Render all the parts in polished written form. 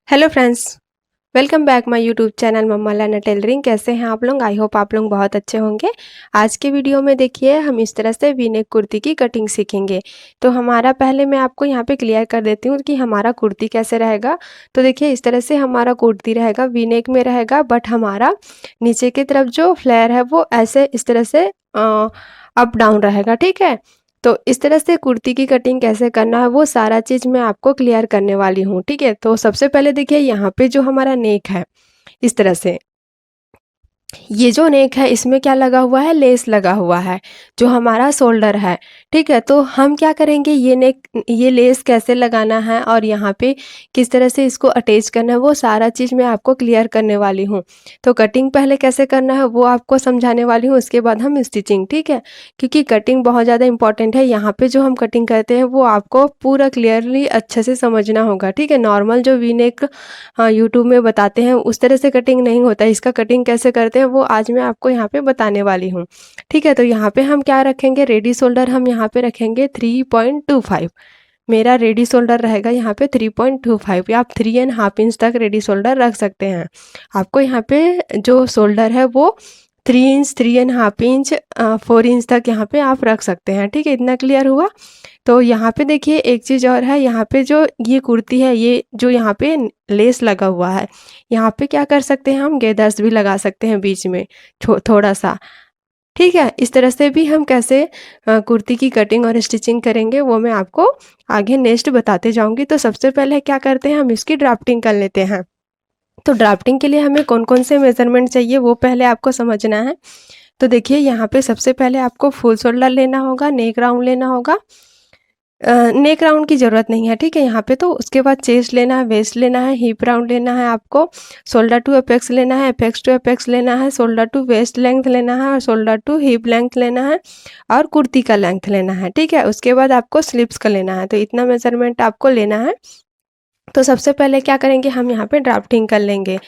Hello friends, welcome back my YouTube channel मम्मा लाना tailoring. कैसे हैं आप लोग? आई होप आप लोग बहुत अच्छे होंगे। आज के वीडियो में देखिए हम इस तरह से वी नेक कुर्ती की कटिंग सीखेंगे। तो हमारा पहले मैं आपको यहाँ पे क्लियर कर देती हूँ कि हमारा कुर्ती कैसे रहेगा। तो देखिए इस तरह से हमारा कुर्ती रहेगा, वी नेक में रहेगा, बट हमारा नीचे की तरफ जो फ्लेयर है वो ऐसे इस तरह से अप डाउन रहेगा, ठीक है। तो इस तरह से कुर्ती की कटिंग कैसे करना है वो सारा चीज़ मैं आपको क्लियर करने वाली हूँ, ठीक है। तो सबसे पहले देखिए यहाँ पे जो हमारा नेक है इस तरह से, ये जो नेक है इसमें क्या लगा हुआ है, लेस लगा हुआ है जो हमारा शोल्डर है, ठीक है। तो हम क्या करेंगे, ये नेक, ये लेस कैसे लगाना है और यहाँ पे किस तरह से इसको अटैच करना है वो सारा चीज़ मैं आपको क्लियर करने वाली हूँ। तो कटिंग पहले कैसे करना है वो आपको समझाने वाली हूँ, उसके बाद हम स्टिचिंग, ठीक है। क्योंकि कटिंग बहुत ज़्यादा इंपॉर्टेंट है। यहाँ पे जो हम कटिंग करते हैं वो आपको पूरा क्लियरली अच्छे से समझना होगा, ठीक है। नॉर्मल जो वी नेक यूट्यूब में बताते हैं उस तरह से कटिंग नहीं होता है। इसका कटिंग कैसे करते हैं वो आज मैं आपको यहाँ पे बताने वाली हूँ, ठीक है। तो यहाँ पे हम क्या रखेंगे, रेडी शोल्डर हम यहाँ पे रखेंगे 3.25। मेरा रेडी शोल्डर रहेगा यहाँ पे 3.25, या आप 3.5 इंच तक रेडी शोल्डर रख सकते हैं। आपको यहाँ पे जो शोल्डर है वो 3 इंच, 3.5 इंच, 4 इंच तक यहाँ पे आप रख सकते हैं, ठीक है। इतना क्लियर हुआ। तो यहाँ पे देखिए एक चीज़ और है, यहाँ पे जो ये कुर्ती है, ये जो यहाँ पे लेस लगा हुआ है, यहाँ पे क्या कर सकते हैं, हम गेदर्स भी लगा सकते हैं बीच में थोड़ा सा, ठीक है। इस तरह से भी हम कैसे कुर्ती की कटिंग और स्टिचिंग करेंगे वो मैं आपको आगे नेक्स्ट बताते जाऊंगी। तो सबसे पहले क्या करते हैं, हम इसकी ड्राफ्टिंग कर लेते हैं। तो ड्राफ्टिंग के लिए हमें कौन कौन से मेजरमेंट चाहिए वो पहले आपको समझना है। तो देखिए यहाँ पे सबसे पहले आपको फुल शोल्डर लेना होगा, नेक राउंड लेना होगा। नेक राउंड की ज़रूरत नहीं है, ठीक है यहाँ पे। तो उसके बाद चेस्ट लेना है, वेस्ट लेना है, हिप राउंड लेना है आपको, शोल्डर टू अपेक्स लेना है, अपेक्स टू अपेक्स लेना है, शोल्डर टू वेस्ट लेंथ लेना है और शोल्डर टू हिप लेंथ लेना है और कुर्ती का लेंथ लेना है, ठीक है। उसके बाद आपको स्लिप्स का लेना है। तो इतना मेजरमेंट आपको लेना है। तो सबसे पहले क्या करेंगे, हम यहाँ पे ड्राफ्टिंग कर लेंगे।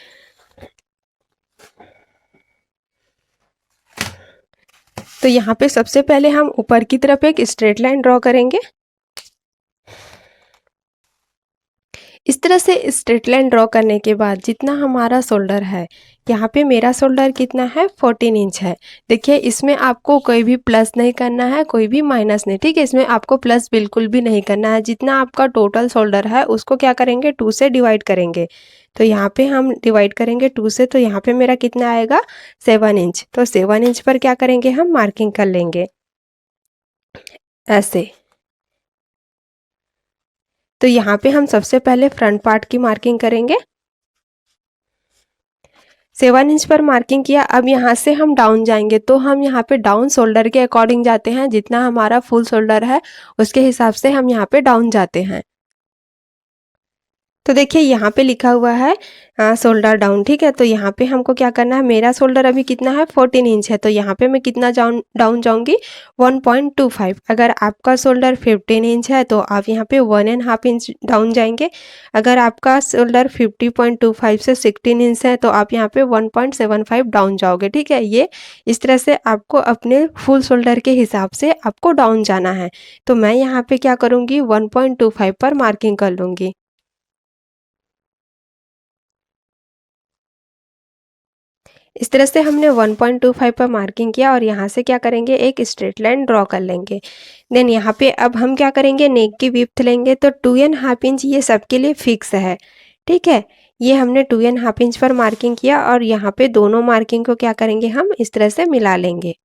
तो यहाँ पे सबसे पहले हम ऊपर की तरफ एक स्ट्रेट लाइन ड्रॉ करेंगे। इस तरह से स्ट्रेट लाइन ड्रॉ करने के बाद जितना हमारा शोल्डर है, यहाँ पे मेरा शोल्डर कितना है, 14 इंच है। देखिए इसमें आपको कोई भी प्लस नहीं करना है, कोई भी माइनस नहीं, ठीक है। इसमें आपको प्लस बिल्कुल भी नहीं करना है। जितना आपका टोटल शोल्डर है उसको क्या करेंगे, 2 से डिवाइड करेंगे। तो यहाँ पे हम डिवाइड करेंगे 2 से, तो यहाँ पे मेरा कितना आएगा, 7 इंच। तो 7 इंच पर क्या करेंगे, हम मार्किंग कर लेंगे ऐसे। तो यहाँ पे हम सबसे पहले फ्रंट पार्ट की मार्किंग करेंगे। 7 इंच पर मार्किंग किया। अब यहाँ से हम डाउन जाएंगे, तो हम यहाँ पे डाउन शोल्डर के अकॉर्डिंग जाते हैं। जितना हमारा फुल शोल्डर है उसके हिसाब से हम यहाँ पे डाउन जाते हैं। तो देखिए यहाँ पे लिखा हुआ है शोल्डर डाउन, ठीक है। तो यहाँ पे हमको क्या करना है, मेरा शोल्डर अभी कितना है, 14 इंच है। तो यहाँ पे मैं कितना डाउन जाऊंगी, 1.25। अगर आपका शोल्डर 15 इंच है तो आप यहाँ पे 1.5 इंच डाउन जाएंगे। अगर आपका शोल्डर 50.25 से 16 इंच है तो आप यहाँ पे 1.75 डाउन जाओगे, ठीक है। ये इस तरह से आपको अपने फुल शोल्डर के हिसाब से आपको डाउन जाना है। तो मैं यहाँ पे क्या करूँगी, 1.25 पर मार्किंग कर लूँगी। इस तरह से हमने 1.25 पर मार्किंग किया और यहाँ से क्या करेंगे, एक स्ट्रेट लाइन ड्रॉ कर लेंगे। देन यहाँ पे अब हम क्या करेंगे, नेक की विड्थ लेंगे। तो 2.5 इंच ये सबके लिए फिक्स है, ठीक है। ये हमने 2.5 इंच पर मार्किंग किया और यहाँ पे दोनों मार्किंग को क्या करेंगे, हम इस तरह से मिला लेंगे।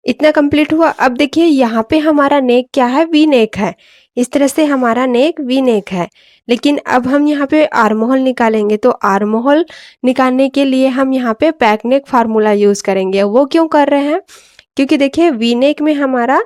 इतना कंप्लीट हुआ। अब देखिए यहाँ पे हमारा नेक क्या है, वी नेक है। इस तरह से हमारा नेक वी नेक है। लेकिन अब हम यहाँ पे आर्म होल निकालेंगे। तो आर्म होल निकालने के लिए हम यहाँ पे पैक नेक फार्मूला यूज़ करेंगे। वो क्यों कर रहे हैं, क्योंकि देखिए वी नेक में हमारा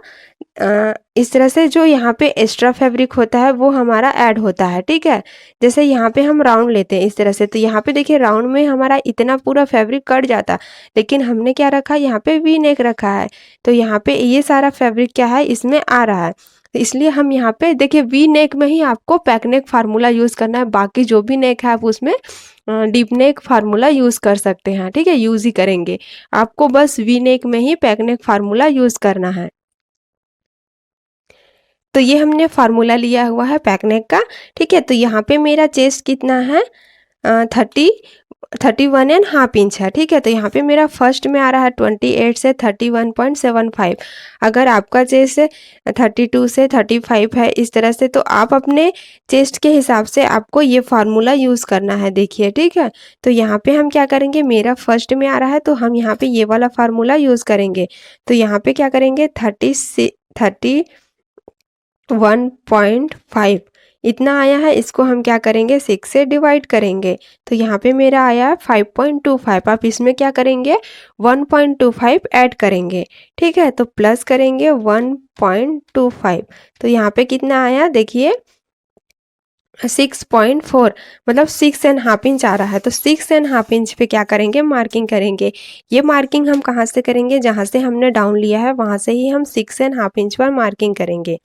इस तरह से जो यहाँ पे एक्स्ट्रा फैब्रिक होता है वो हमारा ऐड होता है, ठीक है। जैसे यहाँ पे हम राउंड लेते हैं इस तरह से, तो यहाँ पे देखिए राउंड में हमारा इतना पूरा फैब्रिक कट जाता, लेकिन हमने क्या रखा, यहाँ पे वी नेक रखा है। तो यहाँ पे ये सारा फैब्रिक क्या है, इसमें आ रहा है। तो इसलिए हम यहाँ पे देखिए वी नेक में ही आपको पैक नेक फार्मूला यूज़ करना है। बाकी जो भी नेक है आप उसमें डीप नेक फार्मूला यूज़ कर सकते हैं, ठीक है, यूज़ ही करेंगे। आपको बस वी नेक में ही पैक नेक फार्मूला यूज़ करना है। तो ये हमने फार्मूला लिया हुआ है बैक नेक का, ठीक है। तो यहाँ पे मेरा चेस्ट कितना है 31.5 इंच है, ठीक है। तो यहाँ पे मेरा फर्स्ट में आ रहा है 28 से 31.75। अगर आपका चेस्ट 32 से 35 है इस तरह से, तो आप अपने चेस्ट के हिसाब से आपको ये फार्मूला यूज़ करना है, देखिए, ठीक है। तो यहाँ पे हम क्या करेंगे, मेरा फर्स्ट में आ रहा है तो हम यहाँ पे ये वाला फार्मूला यूज़ करेंगे। तो यहाँ पे क्या करेंगे 31.5 इतना आया है, इसको हम क्या करेंगे 6 से डिवाइड करेंगे। तो यहाँ पे मेरा आया 5.25। आप इसमें क्या करेंगे 1.25 ऐड करेंगे, ठीक है। तो प्लस करेंगे 1.25। तो यहाँ पे कितना आया देखिए 6.4, मतलब 6.5 इंच आ रहा है। तो 6.5 इंच पे क्या करेंगे मार्किंग करेंगे। ये मार्किंग हम कहाँ से करेंगे, जहाँ से हमने डाउन लिया है वहाँ से ही हम 6.5 इंच पर मार्किंग करेंगे।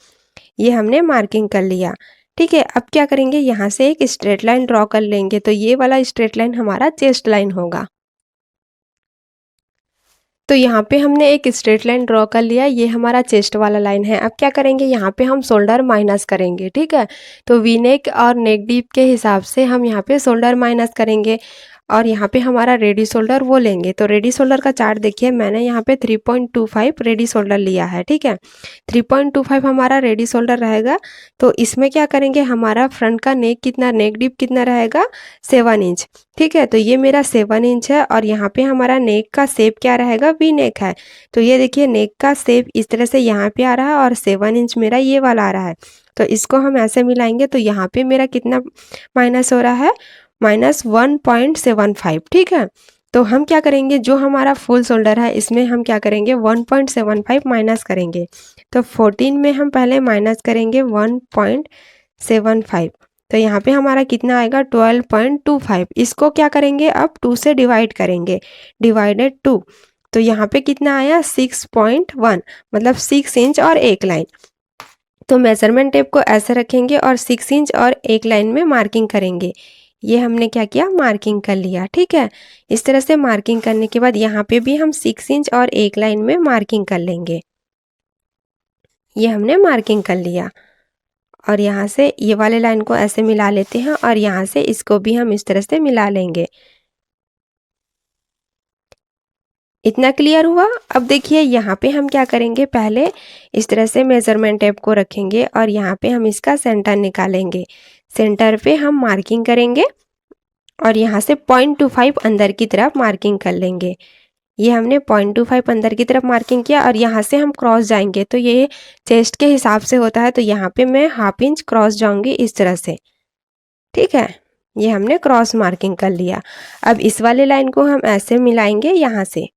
ये हमने मार्किंग कर लिया, ठीक है। अब क्या करेंगे, यहाँ से एक स्ट्रेट लाइन ड्रॉ कर लेंगे। तो ये वाला स्ट्रेट लाइन हमारा चेस्ट लाइन होगा। तो यहाँ पे हमने एक स्ट्रेट लाइन ड्रॉ कर लिया, ये हमारा चेस्ट वाला लाइन है। अब क्या करेंगे, यहाँ पे हम शोल्डर माइनस करेंगे, ठीक है। तो वी नेक और नेक डीप के हिसाब से हम यहाँ पे शोल्डर माइनस करेंगे और यहाँ पे हमारा रेडी शोल्डर वो लेंगे। तो रेडी शोल्डर का चार्ट देखिए, मैंने यहाँ पे 3.25 रेडी शोल्डर लिया है, ठीक है। 3.25 हमारा रेडी शोल्डर रहेगा। तो इसमें क्या करेंगे, हमारा फ्रंट का नेक कितना, नेक डीप कितना रहेगा 7 इंच, ठीक है। तो ये मेरा 7 इंच है और यहाँ पे हमारा नेक का शेप क्या रहेगा, वी नेक है। तो ये देखिए नेक का शेप इस तरह से यहाँ पे आ रहा है और 7 इंच मेरा ये वाला आ रहा है। तो इसको हम ऐसे मिलाएंगे तो यहाँ पे मेरा कितना माइनस हो रहा है, -1.75, ठीक है। तो हम क्या करेंगे, जो हमारा फुल शोल्डर है इसमें हम क्या करेंगे 1.75 माइनस करेंगे। तो 14 में हम पहले माइनस करेंगे 1.75। तो यहाँ पे हमारा कितना आएगा 12.25। इसको क्या करेंगे अब 2 से डिवाइड करेंगे, डिवाइडेड 2। तो यहाँ पे कितना आया 6.1, मतलब 6 इंच और एक लाइन। तो मेजरमेंट टेप को ऐसे रखेंगे और 6 इंच और एक लाइन में मार्किंग करेंगे। ये हमने क्या किया, मार्किंग कर लिया, ठीक है। इस तरह से मार्किंग करने के बाद यहाँ पे भी हम 6 इंच और एक लाइन में मार्किंग कर लेंगे। ये हमने मार्किंग कर लिया और यहाँ से ये वाले लाइन को ऐसे मिला लेते हैं और यहाँ से इसको भी हम इस तरह से मिला लेंगे। इतना क्लियर हुआ। अब देखिए यहाँ पे हम क्या करेंगे, पहले इस तरह से मेजरमेंट टेप को रखेंगे और यहाँ पे हम इसका सेंटर निकालेंगे। सेंटर पे हम मार्किंग करेंगे और यहाँ से 0.25 अंदर की तरफ मार्किंग कर लेंगे। ये हमने 0.25 अंदर की तरफ मार्किंग किया और यहाँ से हम क्रॉस जाएंगे। तो ये चेस्ट के हिसाब से होता है, तो यहाँ पे मैं 1/2 इंच क्रॉस जाऊंगी इस तरह से, ठीक है। ये हमने क्रॉस मार्किंग कर लिया। अब इस वाले लाइन को हम ऐसे मिलाएंगे यहाँ से,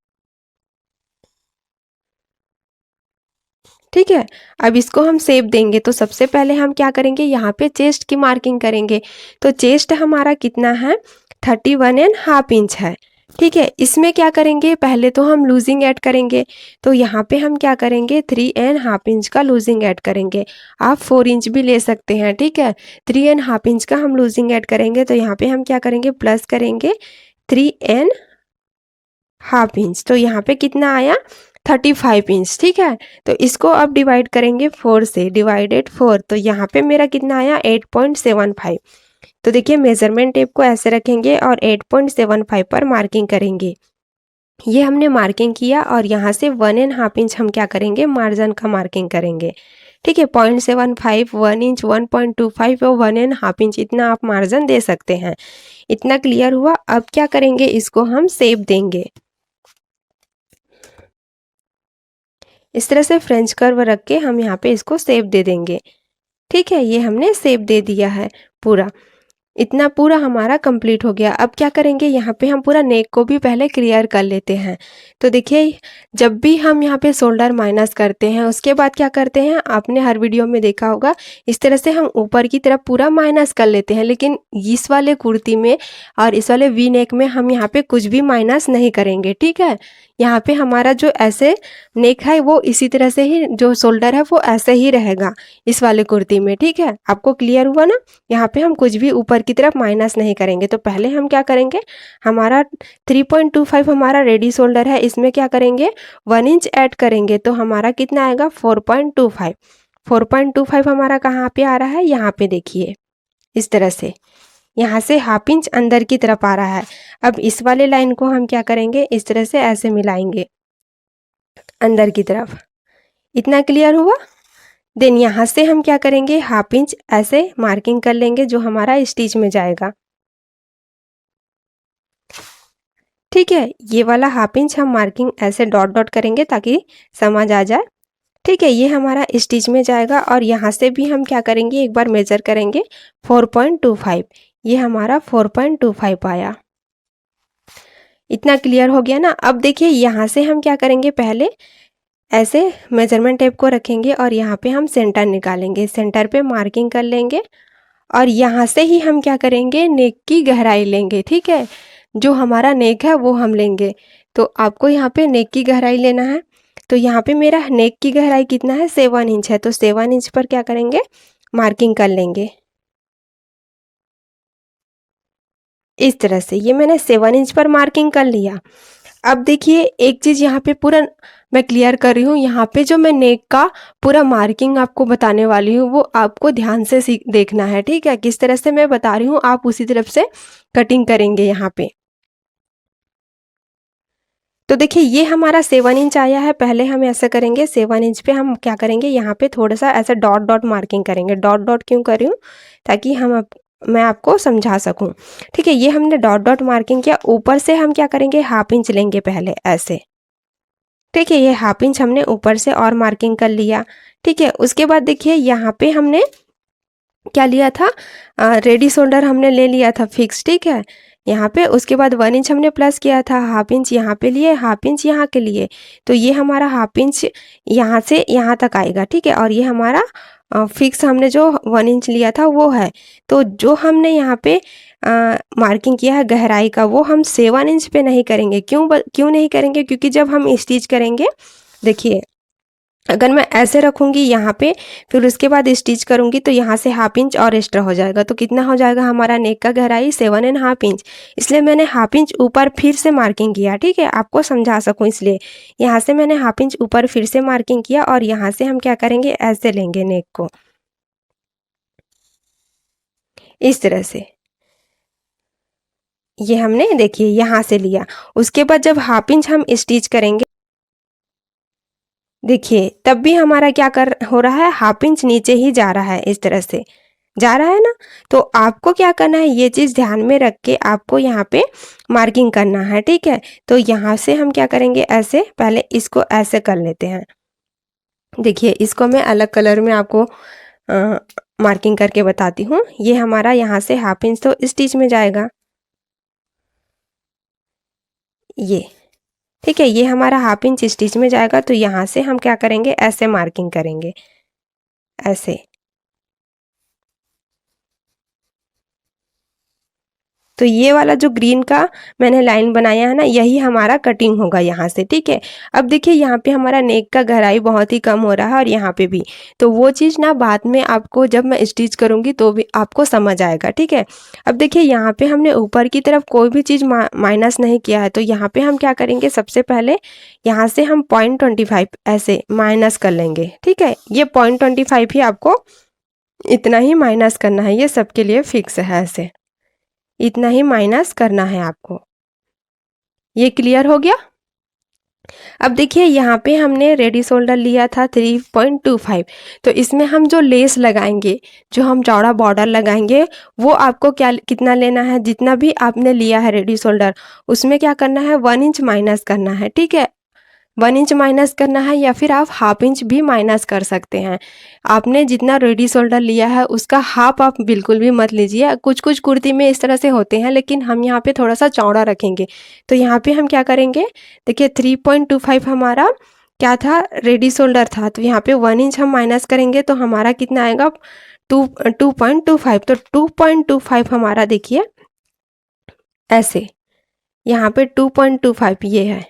ठीक है। अब इसको हम शेप देंगे। तो सबसे पहले हम क्या करेंगे, यहाँ पे चेस्ट की मार्किंग करेंगे। तो चेस्ट हमारा कितना है 31.5 इंच है, ठीक है। इसमें क्या करेंगे, पहले तो हम लूजिंग ऐड करेंगे। तो यहाँ पे हम क्या करेंगे 3.5 इंच का लूजिंग ऐड करेंगे। आप 4 इंच भी ले सकते हैं, ठीक है। 3.5 इंच का हम लूजिंग ऐड करेंगे। तो यहाँ पे हम क्या करेंगे, प्लस करेंगे 3.5 इंच। तो यहाँ पे कितना आया 35 इंच, ठीक है। तो इसको अब डिवाइड करेंगे 4 से, डिवाइडेड 4। तो यहाँ पे मेरा कितना आया 8.75। तो देखिए मेजरमेंट टेप को ऐसे रखेंगे और 8.75 पर मार्किंग करेंगे। ये हमने मार्किंग किया और यहाँ से 1.5 इंच हम क्या करेंगे, मार्जिन का मार्किंग करेंगे, ठीक है। 0.75, 1 इंच, 1.25 और 1.5 इंच इतना आप मार्जिन दे सकते हैं। इतना क्लियर हुआ। अब क्या करेंगे, इसको हम शेप देंगे। इस तरह से फ्रेंच कर्व रख के हम यहाँ पे इसको शेप दे देंगे, ठीक है। ये हमने शेप दे दिया है पूरा। इतना पूरा हमारा कंप्लीट हो गया। अब क्या करेंगे, यहाँ पे हम पूरा नेक को भी पहले क्लियर कर लेते हैं। तो देखिए जब भी हम यहाँ पे शोल्डर माइनस करते हैं उसके बाद क्या करते हैं, आपने हर वीडियो में देखा होगा, इस तरह से हम ऊपर की तरफ पूरा माइनस कर लेते हैं। लेकिन इस वाले कुर्ती में और इस वाले वी नेक में हम यहाँ पे कुछ भी माइनस नहीं करेंगे, ठीक है। यहाँ पे हमारा जो ऐसे नेक है वो इसी तरह से ही, जो शोल्डर है वो ऐसे ही रहेगा इस वाले कुर्ती में, ठीक है। आपको क्लियर हुआ ना। यहाँ पे हम कुछ भी ऊपर की तरफ माइनस नहीं करेंगे। तो पहले हम क्या करेंगे, हमारा 3.25 हमारा रेडी शोल्डर है, इसमें क्या करेंगे 1 इंच ऐड करेंगे। तो हमारा कितना आएगा 4.25। 4.25 हमारा कहाँ पे आ रहा है, यहाँ पे देखिए इस तरह से, यहाँ से हाफ इंच अंदर की तरफ आ रहा है। अब इस वाले लाइन को हम क्या करेंगे, इस तरह से ऐसे मिलाएंगे अंदर की तरफ। इतना क्लियर हुआ। देन यहाँ से हम क्या करेंगे, हाफ इंच ऐसे मार्किंग कर लेंगे जो हमारा स्टिच में जाएगा। ठीक है, ये वाला हाफ इंच हम मार्किंग ऐसे डॉट डॉट करेंगे ताकि समझ आ जाए। ठीक है, ये हमारा स्टिच में जाएगा और यहाँ से भी हम क्या करेंगे, एक बार मेजर करेंगे 4.25। ये हमारा 4.25 आया। इतना क्लियर हो गया ना। अब देखिए यहाँ से हम क्या करेंगे, पहले ऐसे मेजरमेंट टेप को रखेंगे और यहाँ पे हम सेंटर निकालेंगे, सेंटर पे मार्किंग कर लेंगे और यहाँ से ही हम क्या करेंगे, नेक की गहराई लेंगे। ठीक है, जो हमारा नेक है वो हम लेंगे। तो आपको यहाँ पे नेक की गहराई लेना है। तो यहाँ पे मेरा नेक की गहराई कितना है, 7 इंच है। तो 7 इंच पर क्या करेंगे, मार्किंग कर लेंगे इस तरह से। ये मैंने 7 इंच पर मार्किंग कर लिया। अब देखिए एक चीज़ यहाँ पे पूरा मैं क्लियर कर रही हूँ, यहाँ पे जो मैं नेक का पूरा मार्किंग आपको बताने वाली हूँ वो आपको ध्यान से देखना है। ठीक है, किस तरह से मैं बता रही हूँ आप उसी तरफ से कटिंग करेंगे यहाँ पे। तो देखिए ये हमारा 7 इंच आया है। पहले हम ऐसा करेंगे, 7 इंच पे हम क्या करेंगे, यहाँ पे थोड़ा सा ऐसा डॉट डॉट मार्किंग करेंगे। डॉट डॉट क्यों कर रही हूँ, ताकि मैं आपको समझा सकूं। ठीक है, ये हमने डॉट डॉट मार्किंग किया। ऊपर से हम क्या करेंगे, हाफ इंच लेंगे पहले ऐसे। ठीक है, ये हाफ इंच हमने ऊपर से और मार्किंग कर लिया। ठीक है, उसके बाद देखिए यहाँ पे हमने क्या लिया था, रेडी शोल्डर हमने ले लिया था फिक्स। ठीक है, यहाँ पे उसके बाद 1 इंच हमने प्लस किया था, हाफ इंच यहाँ पे लिए, हाफ इंच यहाँ के लिए। तो ये हमारा हाफ इंच यहाँ से यहाँ तक आएगा। ठीक है, और ये हमारा फिक्स हमने जो 1 इंच लिया था वो है। तो जो हमने यहाँ पे मार्किंग किया है गहराई का, वो हम 7 इंच पे नहीं करेंगे। क्यों नहीं करेंगे, क्योंकि जब हम स्टिच करेंगे, देखिए अगर मैं ऐसे रखूँगी यहाँ पे, फिर उसके बाद स्टिच करूँगी तो यहाँ से हाफ इंच और एक्स्ट्रा हो जाएगा। तो कितना हो जाएगा हमारा नेक का गहराई, 7.5 इंच। इसलिए मैंने हाफ इंच ऊपर फिर से मार्किंग किया। ठीक है, आपको समझा सकूँ इसलिए यहाँ से मैंने हाफ इंच ऊपर फिर से मार्किंग किया और यहाँ से हम क्या करेंगे, ऐसे लेंगे नेक को इस तरह से। ये हमने देखिए यहाँ से लिया। उसके बाद जब हाफ इंच हम स्टिच करेंगे, देखिए तब भी हमारा क्या कर हो रहा है, हाफ इंच नीचे ही जा रहा है, इस तरह से जा रहा है ना। तो आपको क्या करना है, ये चीज़ ध्यान में रख के आपको यहाँ पे मार्किंग करना है। ठीक है, तो यहाँ से हम क्या करेंगे, ऐसे पहले इसको ऐसे कर लेते हैं। देखिए इसको मैं अलग कलर में आपको मार्किंग करके बताती हूँ। ये हमारा यहाँ से हाफ इंच तो स्टिच में जाएगा, ये ठीक है, ये हमारा हाफ इंच स्टिच में जाएगा। तो यहाँ से हम क्या करेंगे, ऐसे मार्किंग करेंगे ऐसे। तो ये वाला जो ग्रीन का मैंने लाइन बनाया है ना, यही हमारा कटिंग होगा यहाँ से। ठीक है, अब देखिए यहाँ पे हमारा नेक का गहराई बहुत ही कम हो रहा है और यहाँ पे भी। तो वो चीज़ ना बाद में आपको जब मैं स्टिच करूँगी तो भी आपको समझ आएगा। ठीक है, अब देखिए यहाँ पे हमने ऊपर की तरफ कोई भी चीज़ माइनस नहीं किया है। तो यहाँ पे हम क्या करेंगे, सबसे पहले यहाँ से हम 0.25 ऐसे माइनस कर लेंगे। ठीक है, ये 0.25 ही आपको इतना ही माइनस करना है, ये सबके लिए फिक्स है। ऐसे इतना ही माइनस करना है आपको। ये क्लियर हो गया। अब देखिए यहाँ पे हमने रेडी शोल्डर लिया था 3.25। तो इसमें हम जो लेस लगाएंगे, जो हम चौड़ा बॉर्डर लगाएंगे, वो आपको क्या कितना लेना है, जितना भी आपने लिया है रेडी शोल्डर, उसमें क्या करना है, 1 इंच माइनस करना है। ठीक है, 1 इंच माइनस करना है, या फिर आप हाफ इंच भी माइनस कर सकते हैं। आपने जितना रेडी शोल्डर लिया है उसका हाफ आप बिल्कुल भी मत लीजिए। कुछ कुछ कुर्ती में इस तरह से होते हैं, लेकिन हम यहाँ पे थोड़ा सा चौड़ा रखेंगे। तो यहाँ पे हम क्या करेंगे, देखिए 3.25 हमारा क्या था, रेडी शोल्डर था। तो यहाँ पे 1 इंच हम माइनस करेंगे तो हमारा कितना आएगा, 2.25। तो 2.25 हमारा देखिए ऐसे, यहाँ पे 2.25 ये है,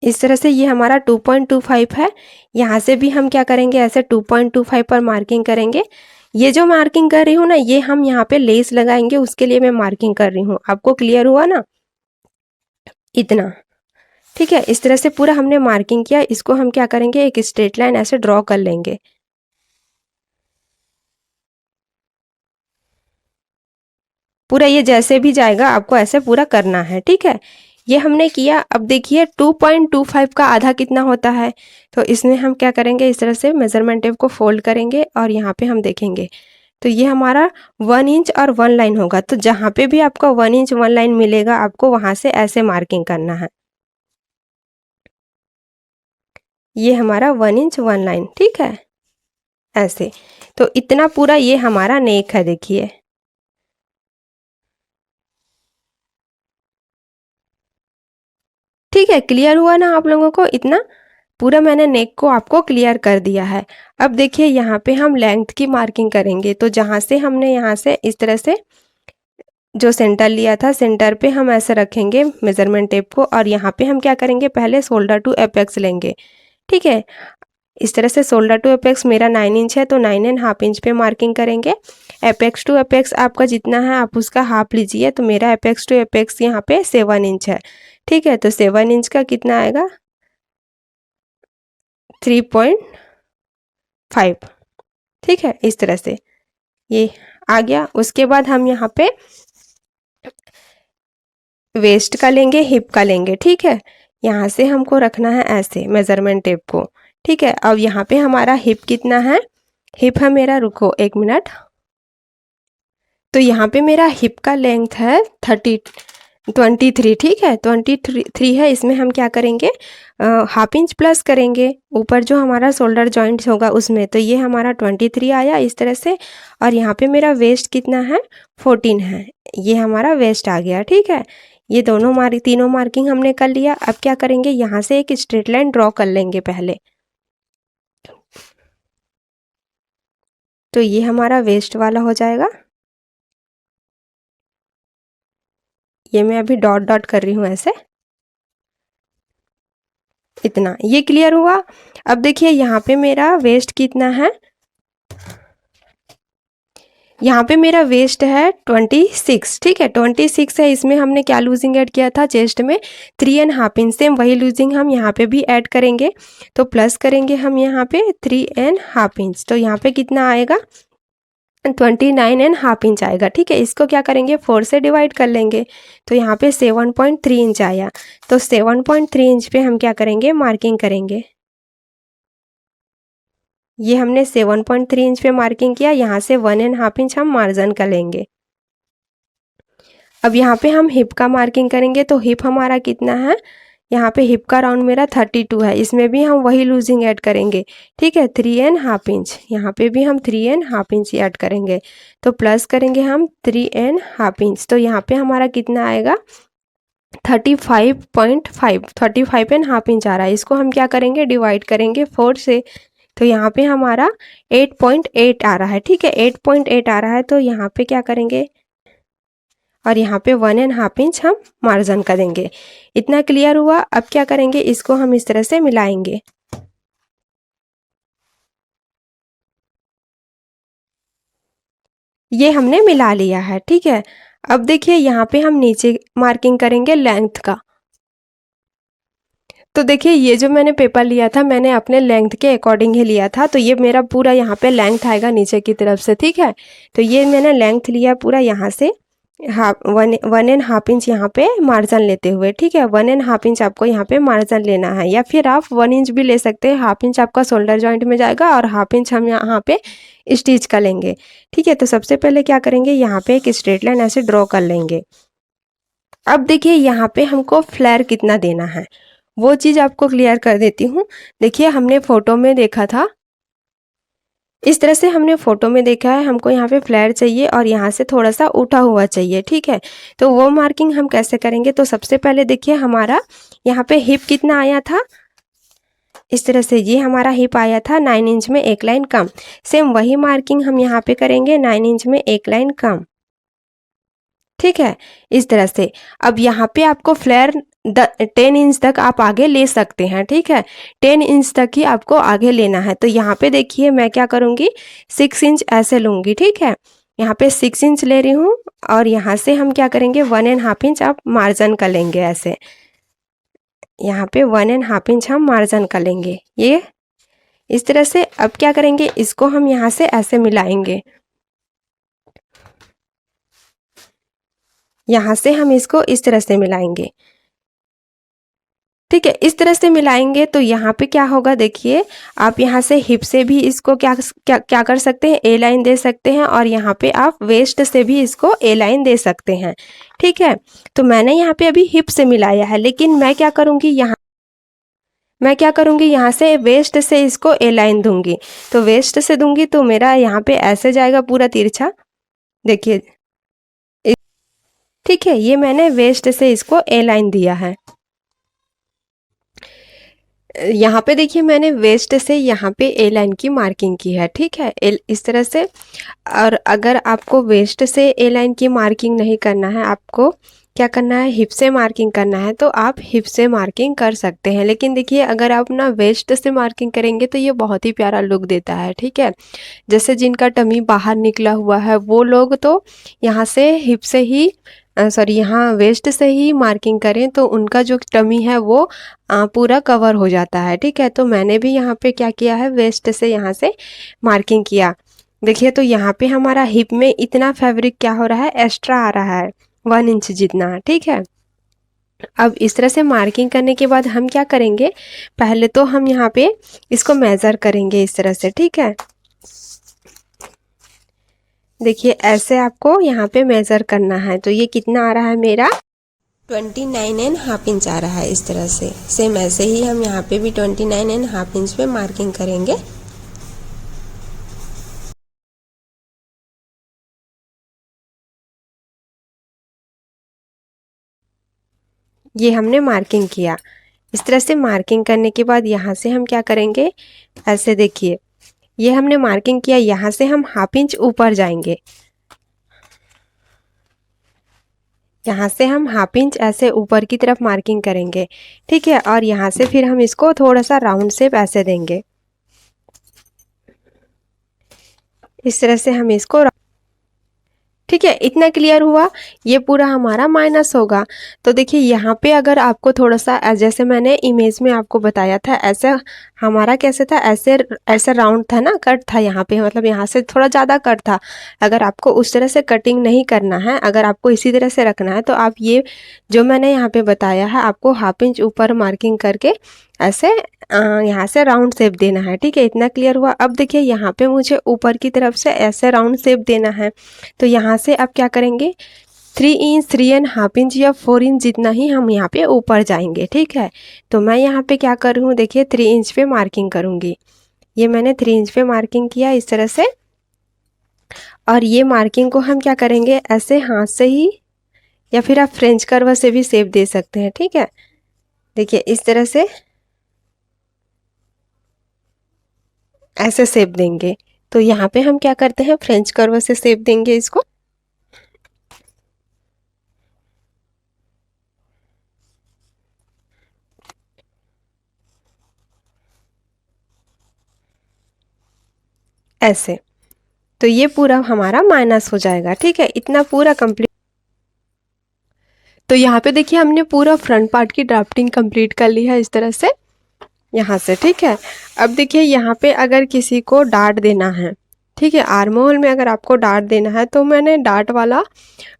इस तरह से ये हमारा 2.25 है। यहाँ से भी हम क्या करेंगे, ऐसे 2.25 पर मार्किंग करेंगे। ये जो मार्किंग कर रही हूँ ना, ये हम यहाँ पे लेस लगाएंगे, उसके लिए मैं मार्किंग कर रही हूँ। आपको क्लियर हुआ ना, इतना। ठीक है, इस तरह से पूरा हमने मार्किंग किया। इसको हम क्या करेंगे, एक स्ट्रेट लाइन ऐसे ड्रॉ कर लेंगे। पूरा ये जैसे भी जाएगा आपको ऐसे पूरा करना है। ठीक है, ये हमने किया। अब देखिए 2.25 का आधा कितना होता है, तो इसमें हम क्या करेंगे, इस तरह से मेजरमेंट टेप को फोल्ड करेंगे और यहाँ पे हम देखेंगे तो ये हमारा 1 इंच और 1 लाइन होगा। तो जहाँ पे भी आपको 1 इंच 1 लाइन मिलेगा आपको वहां से ऐसे मार्किंग करना है। ये हमारा 1 इंच 1 लाइन, ठीक है, ऐसे। तो इतना पूरा ये हमारा नेक है, देखिए। ठीक है, क्लियर हुआ ना आप लोगों को? इतना पूरा मैंने नेक को आपको क्लियर कर दिया है। अब देखिए यहाँ पे हम लेंथ की मार्किंग करेंगे। तो जहाँ से हमने यहाँ से इस तरह से जो सेंटर लिया था, सेंटर पे हम ऐसे रखेंगे मेजरमेंट टेप को और यहाँ पे हम क्या करेंगे, पहले शोल्डर टू एपेक्स लेंगे। ठीक है, इस तरह से शोल्डर टू एपेक्स मेरा 9 इंच है तो 9.5 इंच पे मार्किंग करेंगे। एपेक्स टू एपेक्स आपका जितना है आप उसका हाफ लीजिए। तो मेरा एपेक्स टू एपेक्स यहाँ पे 7 इंच है। ठीक है, तो 7 इंच का कितना आएगा, 3.5। ठीक है, इस तरह से ये आ गया। उसके बाद हम यहाँ पे वेस्ट का लेंगे, हिप का लेंगे। ठीक है, यहाँ से हमको रखना है ऐसे मेजरमेंट टेप को। ठीक है, अब यहाँ पे हमारा हिप कितना है, हिप है मेरा, रुको 1 मिनट। तो यहाँ पे मेरा हिप का लेंथ है 23। ठीक है, 23 है। इसमें हम क्या करेंगे, हाफ इंच प्लस करेंगे ऊपर जो हमारा शोल्डर जॉइंट होगा उसमें। तो ये हमारा 23 आया इस तरह से। और यहाँ पे मेरा वेस्ट कितना है, 14 है। ये हमारा वेस्ट आ गया। ठीक है, ये तीनों मार्किंग हमने कर लिया। अब क्या करेंगे, यहाँ से एक स्ट्रेट लाइन ड्रॉ कर लेंगे पहले। तो ये हमारा वेस्ट वाला हो जाएगा। ये मैं अभी डॉट डॉट कर रही हूँ ऐसे, इतना। ये क्लियर हुआ? अब देखिए यहाँ पे मेरा वेस्ट कितना है, यहाँ पे मेरा वेस्ट है 26। ठीक है, 26 है। इसमें हमने क्या लूजिंग ऐड किया था, चेस्ट में 3.5 इंच। सेम वही लूजिंग हम यहाँ पे भी ऐड करेंगे। तो प्लस करेंगे हम यहाँ पे 3.5 इंच। तो यहाँ पे कितना आएगा, 29.5 इंच आएगा। ठीक है, इसको क्या करेंगे, 4 से डिवाइड कर लेंगे। तो यहाँ पे 7.3 इंच आया। तो 7.3 इंच पे हम क्या करेंगे, मार्किंग करेंगे। ये हमने 7.3 इंच पे मार्किंग किया। यहाँ से 1.5 इंच हम मार्जिन का लेंगे। अब यहाँ पे हम हिप का मार्किंग करेंगे। तो हिप हमारा कितना है, यहाँ पे हिप का राउंड मेरा 32 है। इसमें भी हम वही लूजिंग ऐड करेंगे। ठीक है, 3.5 इंच। यहाँ पे भी हम 3.5 इंच ऐड करेंगे। तो प्लस करेंगे हम 3.5 इंच। तो यहाँ पे हमारा कितना आएगा, 35.5, 35.5 इंच आ रहा है। इसको हम क्या करेंगे, डिवाइड करेंगे 4 से। तो यहाँ पे हमारा 8.8 आ रहा है। ठीक है, 8.8 आ रहा है। तो यहाँ पे क्या करेंगे, और यहाँ पे 1.5 इंच हम मार्जिन का देंगे। इतना क्लियर हुआ? अब क्या करेंगे, इसको हम इस तरह से मिलाएंगे। ये हमने मिला लिया है। ठीक है, अब देखिए यहाँ पे हम नीचे मार्किंग करेंगे लेंथ का। तो देखिए ये जो मैंने पेपर लिया था मैंने अपने लेंथ के अकॉर्डिंग ही लिया था। तो ये मेरा पूरा यहाँ पे लेंथ आएगा नीचे की तरफ से। ठीक है, तो ये मैंने लेंथ लिया पूरा यहाँ से 1.5 इंच यहाँ पे मार्जिन लेते हुए। ठीक है, 1.5 इंच आपको यहाँ पे मार्जिन लेना है, या फिर आप 1 इंच भी ले सकते हैं। हाफ इंच आपका शोल्डर जॉइंट में जाएगा और हाफ इंच हम यहाँ पे स्टिच का लेंगे। ठीक है, तो सबसे पहले क्या करेंगे, यहाँ पे एक स्ट्रेट लाइन ऐसे ड्रॉ कर लेंगे। अब देखिए यहाँ पे हमको फ्लेयर कितना देना है वो चीज़ आपको क्लियर कर देती हूँ। देखिए हमने फोटो में देखा था, इस तरह से हमने फोटो में देखा है। हमको यहाँ पे फ्लेयर चाहिए और यहाँ से थोड़ा सा उठा हुआ चाहिए। ठीक है, तो वो मार्किंग हम कैसे करेंगे, तो सबसे पहले देखिए हमारा यहाँ पे हिप कितना आया था, इस तरह से ये हमारा हिप आया था 9 इंच में 1 लाइन कम। सेम वही मार्किंग हम यहाँ पे करेंगे 9 इंच में 1 लाइन कम। ठीक है, इस तरह से। अब यहाँ पे आपको फ्लेयर 10 इंच तक आप आगे ले सकते हैं। ठीक है, 10 इंच तक ही आपको आगे लेना है। तो यहाँ पे देखिए मैं क्या करूँगी, 6 इंच ऐसे लूँगी। ठीक है, यहाँ पे 6 इंच ले रही हूँ और यहाँ से हम क्या करेंगे, 1.5 इंच आप मार्जिन का लेंगे ऐसे। यहाँ पे 1.5 इंच हम मार्जिन कर लेंगे। ये इस तरह से। अब क्या करेंगे, इसको हम यहाँ से ऐसे मिलाएंगे, यहाँ से हम इसको इस तरह से मिलाएंगे। ठीक है, इस तरह से मिलाएंगे तो यहाँ पे क्या होगा, देखिए आप यहाँ से हिप से भी इसको क्या क्या क्या कर सकते हैं, ए लाइन दे सकते हैं, और यहाँ पे आप वेस्ट से भी इसको ए लाइन दे सकते हैं। ठीक है, तो मैंने यहाँ पे अभी हिप से मिलाया है, लेकिन मैं क्या करूँगी, यहाँ से वेस्ट से इसको ए लाइन दूंगी। तो वेस्ट से दूंगी तो मेरा यहाँ पे ऐसे जाएगा पूरा तिरछा, देखिए। ठीक है, ये मैंने वेस्ट से इसको ए लाइन दिया है। यहाँ पे देखिए मैंने वेस्ट से यहाँ पे ए लाइन की मार्किंग की है। ठीक है, इस तरह से। और अगर आपको वेस्ट से ए लाइन की मार्किंग नहीं करना है, आपको क्या करना है, हिप से मार्किंग करना है, तो आप हिप से मार्किंग कर सकते हैं। लेकिन देखिए अगर आप ना वेस्ट से मार्किंग करेंगे तो ये बहुत ही प्यारा लुक देता है। ठीक है, जैसे जिनका टमी बाहर निकला हुआ है वो लोग तो यहाँ से हिप से ही यहाँ वेस्ट से ही मार्किंग करें तो उनका जो टमी है वो पूरा कवर हो जाता है। ठीक है, तो मैंने भी यहाँ पे क्या किया है, वेस्ट से यहाँ से मार्किंग किया। देखिए तो यहाँ पे हमारा हिप में इतना फैब्रिक क्या हो रहा है, एक्स्ट्रा आ रहा है 1 इंच जितना। ठीक है, अब इस तरह से मार्किंग करने के बाद हम क्या करेंगे, पहले तो हम यहाँ पे इसको मेज़र करेंगे इस तरह से। ठीक है, देखिए ऐसे आपको यहाँ पे मेज़र करना है। तो ये कितना आ रहा है मेरा, 29.5 इंच आ रहा है इस तरह से। सेम ऐसे ही हम यहाँ पे भी 29.5 इंच पे मार्किंग करेंगे। ये हमने मार्किंग किया। इस तरह से मार्किंग करने के बाद यहाँ से हम क्या करेंगे, ऐसे देखिए ये हमने मार्किंग किया, यहाँ से हम 1/2 इंच ऊपर जाएंगे, यहाँ से हम 1/2 इंच ऐसे ऊपर की तरफ मार्किंग करेंगे। ठीक है, और यहाँ से फिर हम इसको थोड़ा सा राउंड शेप ऐसे देंगे, इस तरह से हम इसको। ठीक है, इतना क्लियर हुआ। ये पूरा हमारा माइनस होगा। तो देखिए यहाँ पे अगर आपको थोड़ा सा जैसे मैंने इमेज में आपको बताया था, ऐसे हमारा कैसे था, ऐसे ऐसे राउंड था ना, कट था यहाँ पे, मतलब यहाँ से थोड़ा ज़्यादा कट था। अगर आपको उस तरह से कटिंग नहीं करना है, अगर आपको इसी तरह से रखना है, तो आप ये जो मैंने यहाँ पे बताया है, आपको 1/2 इंच ऊपर मार्किंग करके ऐसे यहाँ से राउंड शेप देना है। ठीक है, इतना क्लियर हुआ। अब देखिए यहाँ पे मुझे ऊपर की तरफ से ऐसे राउंड शेप देना है, तो यहाँ से अब क्या करेंगे, 3 इंच, 3.5 इंच या 4 इंच जितना ही हम यहाँ पे ऊपर जाएंगे। ठीक है, तो मैं यहाँ पे क्या कर रही हूँ, देखिए 3 इंच पे मार्किंग करूँगी। ये मैंने 3 इंच पे मार्किंग किया इस तरह से। और ये मार्किंग को हम क्या करेंगे, ऐसे हाथ से ही, या फिर आप फ्रेंच कर्व से भी शेप दे सकते हैं। ठीक है, देखिए इस तरह से ऐसे शेप देंगे। तो यहाँ पे हम क्या करते हैं, फ्रेंच कर्व से शेप देंगे इसको। ऐसे, तो ये पूरा हमारा माइनस हो जाएगा। ठीक है, इतना पूरा कंप्लीट। तो यहाँ पे देखिए हमने पूरा फ्रंट पार्ट की ड्राफ्टिंग कंप्लीट कर ली है इस तरह से, यहाँ से। ठीक है, अब देखिए यहाँ पे अगर किसी को डार्ट देना है, ठीक है, आर्म होल में अगर आपको डार्ट देना है, तो मैंने डार्ट वाला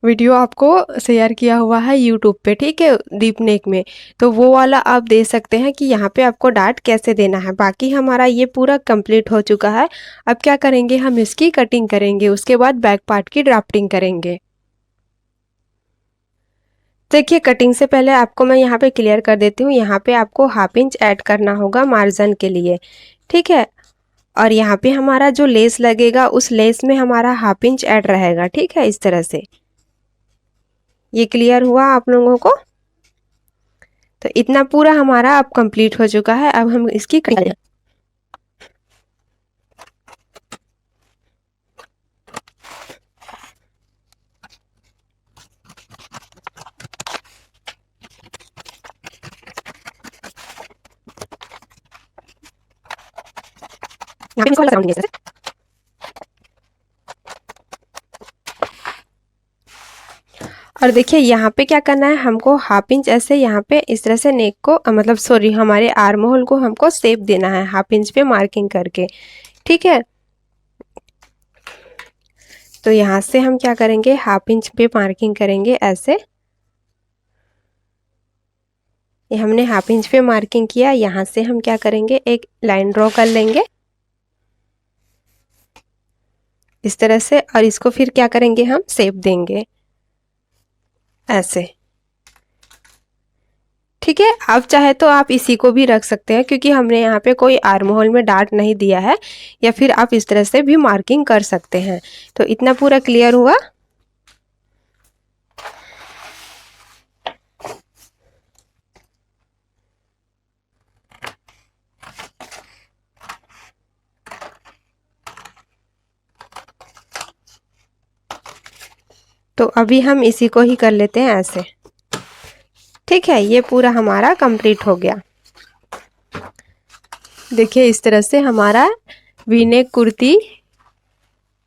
वीडियो आपको शेयर किया हुआ है यूट्यूब पे। ठीक है, डीप नेक में, तो वो वाला आप दे सकते हैं कि यहाँ पे आपको डार्ट कैसे देना है। बाकी हमारा ये पूरा कंप्लीट हो चुका है। अब क्या करेंगे, हम इसकी कटिंग करेंगे, उसके बाद बैक पार्ट की ड्राफ्टिंग करेंगे। देखिए कटिंग से पहले आपको मैं यहाँ पे क्लियर कर देती हूँ, यहाँ पे आपको 1/2 इंच ऐड करना होगा मार्जिन के लिए। ठीक है, और यहाँ पे हमारा जो लेस लगेगा उस लेस में हमारा 1/2 इंच ऐड रहेगा। ठीक है, इस तरह से। ये क्लियर हुआ आप लोगों को। तो इतना पूरा हमारा अब कंप्लीट हो चुका है। अब हम इसकी कटिंग, यहाँ पे इसको अलग राउंड देंगे। और देखिए यहाँ पे क्या करना है, हमको हाफ इंच ऐसे यहाँ पे इस तरह से नेक को मतलब सॉरी हमारे आर्म होल को हमको शेप देना है हाफ इंच पे मार्किंग करके, ठीक है। तो यहाँ से हम क्या करेंगे, हाफ इंच पे मार्किंग करेंगे ऐसे। ये हमने हाफ इंच पे मार्किंग किया, यहाँ से हम क्या करेंगे, एक लाइन ड्रॉ कर लेंगे इस तरह से, और इसको फिर क्या करेंगे, हम शेप देंगे ऐसे, ठीक है। आप चाहे तो आप इसी को भी रख सकते हैं, क्योंकि हमने यहाँ पे कोई आर्म होल में डार्ट नहीं दिया है, या फिर आप इस तरह से भी मार्किंग कर सकते हैं। तो इतना पूरा क्लियर हुआ। तो अभी हम इसी को ही कर लेते हैं ऐसे, ठीक है। ये पूरा हमारा कंप्लीट हो गया। देखिए इस तरह से हमारा वी नेक कुर्ती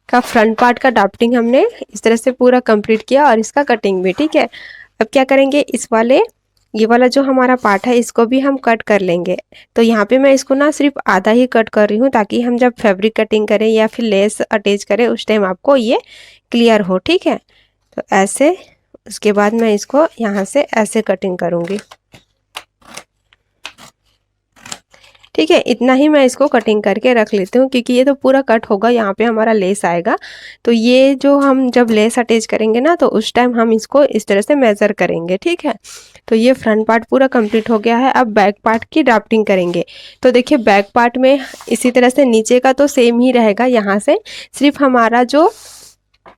का फ्रंट पार्ट का ड्राफ्टिंग हमने इस तरह से पूरा कंप्लीट किया, और इसका कटिंग भी, ठीक है। अब क्या करेंगे, इस वाले ये वाला जो हमारा पार्ट है इसको भी हम कट कर लेंगे। तो यहाँ पे मैं इसको ना सिर्फ आधा ही कट कर रही हूँ, ताकि हम जब फैब्रिक कटिंग करें या फिर लेस अटैच करें उस टाइम आपको ये क्लियर हो, ठीक है। तो ऐसे, उसके बाद मैं इसको यहाँ से ऐसे कटिंग करूँगी, ठीक है। इतना ही मैं इसको कटिंग करके रख लेती हूँ, क्योंकि ये तो पूरा कट होगा, यहाँ पे हमारा लेस आएगा। तो ये जो हम जब लेस अटैच करेंगे ना, तो उस टाइम हम इसको इस तरह से मेज़र करेंगे, ठीक है। तो ये फ्रंट पार्ट पूरा कंप्लीट हो गया है। अब बैक पार्ट की ड्राफ्टिंग करेंगे। तो देखिए बैक पार्ट में इसी तरह से नीचे का तो सेम ही रहेगा, यहाँ से सिर्फ हमारा जो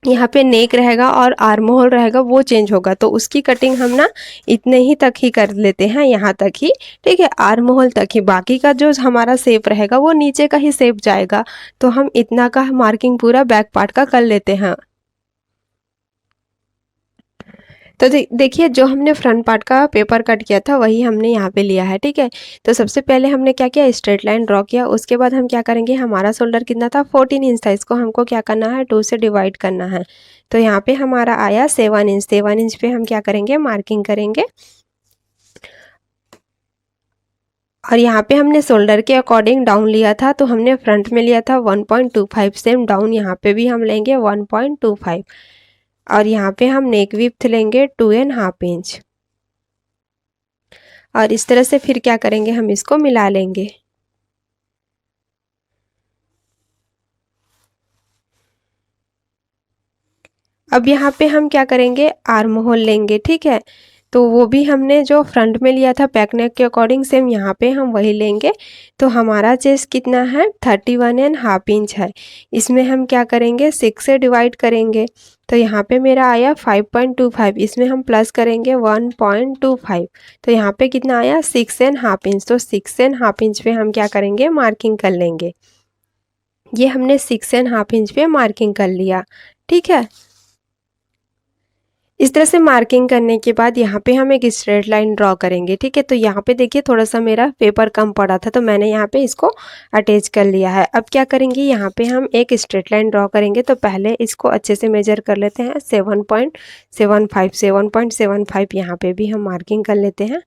यहाँ पे नेक रहेगा और आर्म होल रहेगा वो चेंज होगा। तो उसकी कटिंग हम ना इतने ही तक ही कर लेते हैं, यहाँ तक ही, ठीक है, आर्म होल तक ही। बाकी का जो हमारा शेप रहेगा वो नीचे का ही शेप जाएगा। तो हम इतना का मार्किंग पूरा बैक पार्ट का कर लेते हैं। तो देखिए जो हमने फ्रंट पार्ट का पेपर कट किया था वही हमने यहाँ पे लिया है, ठीक है। तो सबसे पहले हमने क्या किया, स्ट्रेट लाइन ड्रॉ किया। उसके बाद हम क्या करेंगे, हमारा शोल्डर कितना था, 14 इंच था, इसको हमको क्या करना है, 2 से डिवाइड करना है। तो यहाँ पे हमारा आया 7 इंच। 7 इंच पे हम क्या करेंगे, मार्किंग करेंगे। और यहाँ पे हमने शोल्डर के अकॉर्डिंग डाउन लिया था, तो हमने फ्रंट में लिया था 1.25, सेम डाउन यहाँ पे भी हम लेंगे 1.25। और यहाँ पे हम नेक विड्थ लेंगे 2.5 इंच। और इस तरह से फिर क्या करेंगे, हम इसको मिला लेंगे। अब यहाँ पे हम क्या करेंगे, आर्म होल लेंगे, ठीक है। तो वो भी हमने जो फ्रंट में लिया था बैक नेक के अकॉर्डिंग, सेम यहाँ पे हम वही लेंगे। तो हमारा चेस्ट कितना है, 31.5 इंच है। इसमें हम क्या करेंगे, 6 से डिवाइड करेंगे। तो यहाँ पे मेरा आया 5.25, इसमें हम प्लस करेंगे 1.25। तो यहाँ पे कितना आया, 6.5 इंच। तो 6.5 इंच पे हम क्या करेंगे, मार्किंग कर लेंगे। ये हमने 6.5 इंच पे मार्किंग कर लिया, ठीक है। इस तरह से मार्किंग करने के बाद यहाँ पे हम एक स्ट्रेट लाइन ड्रॉ करेंगे, ठीक है। तो यहाँ पे देखिए थोड़ा सा मेरा पेपर कम पड़ा था, तो मैंने यहाँ पे इसको अटैच कर लिया है। अब क्या करेंगे, यहाँ पे हम एक स्ट्रेट लाइन ड्रॉ करेंगे। तो पहले इसको अच्छे से मेजर कर लेते हैं, 7.75 7.75 यहाँ पे भी हम मार्किंग कर लेते हैं,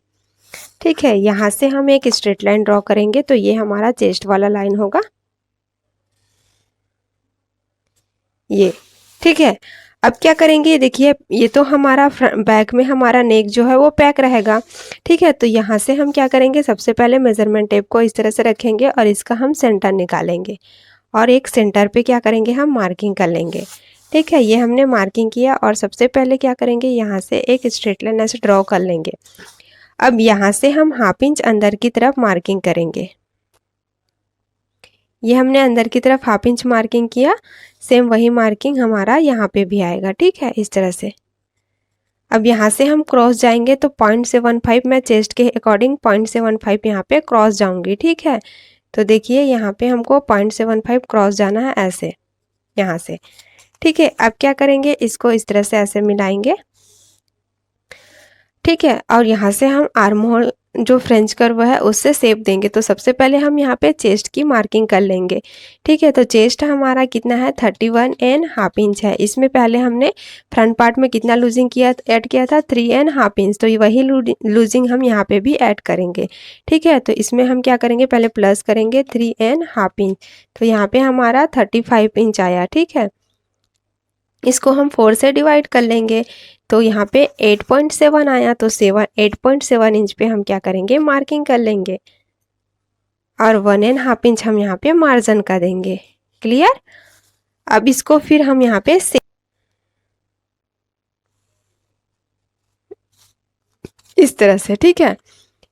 ठीक है। यहाँ से हम एक स्ट्रेट लाइन ड्रॉ करेंगे। तो ये हमारा चेस्ट वाला लाइन होगा, ये, ठीक है। अब क्या करेंगे, देखिए ये तो हमारा बैक में हमारा नेक जो है वो पैक रहेगा, ठीक है। तो यहाँ से हम क्या करेंगे, सबसे पहले मेजरमेंट टेप को इस तरह से रखेंगे और इसका हम सेंटर निकालेंगे, और एक सेंटर पे क्या करेंगे, हम मार्किंग कर लेंगे, ठीक है। ये हमने मार्किंग किया, और सबसे पहले क्या करेंगे, यहाँ से एक स्ट्रेट लाइन ऐसे ड्रॉ कर लेंगे। अब यहाँ से हम हाफ इंच अंदर की तरफ मार्किंग करेंगे। ये हमने अंदर की तरफ हाफ इंच मार्किंग किया, सेम वही मार्किंग हमारा यहाँ पे भी आएगा, ठीक है, इस तरह से। अब यहाँ से हम क्रॉस जाएंगे, तो 0.75 मैं चेस्ट के अकॉर्डिंग 0.75 यहाँ पे क्रॉस जाऊंगी, ठीक है। तो देखिए यहाँ पे हमको 0.75 क्रॉस जाना है ऐसे, यहाँ से, ठीक है। अब क्या करेंगे, इसको इस तरह से ऐसे मिलाएंगे, ठीक है। और यहाँ से हम आर्म होल जो फ्रेंच कर्व है उससे शेप देंगे। तो सबसे पहले हम यहाँ पे चेस्ट की मार्किंग कर लेंगे। ठीक है, तो चेस्ट हमारा कितना है 31.5 इंच है। इसमें पहले हमने फ्रंट पार्ट में कितना लूजिंग ऐड किया था 3.5 इंच, तो वही लूजिंग हम यहाँ पे भी ऐड करेंगे। ठीक है, तो इसमें हम क्या करेंगे, पहले प्लस करेंगे 3.5 इंच, तो यहाँ पे हमारा 35 इंच आया। ठीक है, इसको हम 4 से डिवाइड कर लेंगे, तो यहाँ पे 8.7 आया। तो 8.7 इंच पे हम क्या करेंगे, मार्किंग कर लेंगे और 1.5 इंच हम यहाँ पे मार्जिन का देंगे। क्लियर। अब इसको फिर हम यहाँ पे इस तरह से, ठीक है,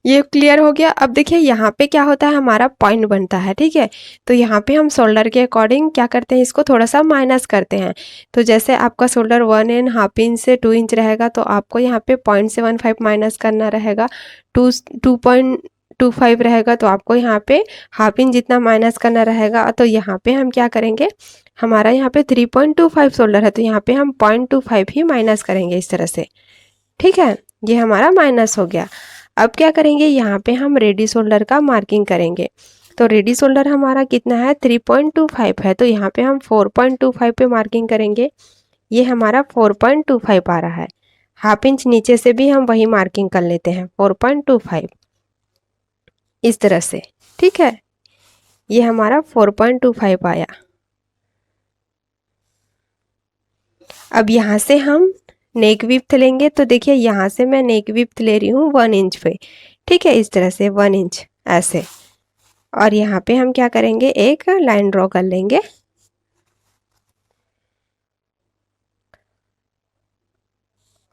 ये क्लियर हो गया। अब देखिए यहाँ पे क्या होता है, हमारा पॉइंट बनता है। ठीक है, तो यहाँ पे हम शोल्डर के अकॉर्डिंग क्या करते हैं, इसको थोड़ा सा माइनस करते हैं। तो जैसे आपका शोल्डर 1.5 इंच से 2 इंच रहेगा, तो आपको यहाँ पे 0.75 माइनस करना रहेगा। 2.25 रहेगा, तो आपको यहाँ पे हाफ इंच जितना माइनस करना रहेगा। तो यहाँ पे हम क्या करेंगे, हमारा यहाँ पे 3.25 शोल्डर है, तो यहाँ पे हम 0.25 ही माइनस करेंगे इस तरह से। ठीक है, ये हमारा माइनस हो गया। अब क्या करेंगे, यहाँ पे हम रेडी शोल्डर का मार्किंग करेंगे। तो रेडी शोल्डर हमारा कितना है 3.25 है, तो यहाँ पे हम 4.25 पे मार्किंग करेंगे। ये हमारा 4.25 आ रहा है। हाफ इंच नीचे से भी हम वही मार्किंग कर लेते हैं 4.25 इस तरह से। ठीक है, ये हमारा 4.25 आया। अब यहाँ से हम नेक विड्थ लेंगे, तो देखिए यहाँ से मैं नेक विड्थ ले रही हूँ 1 इंच पे। ठीक है, इस तरह से 1 इंच ऐसे, और यहाँ पे हम क्या करेंगे, एक लाइन ड्रॉ कर लेंगे।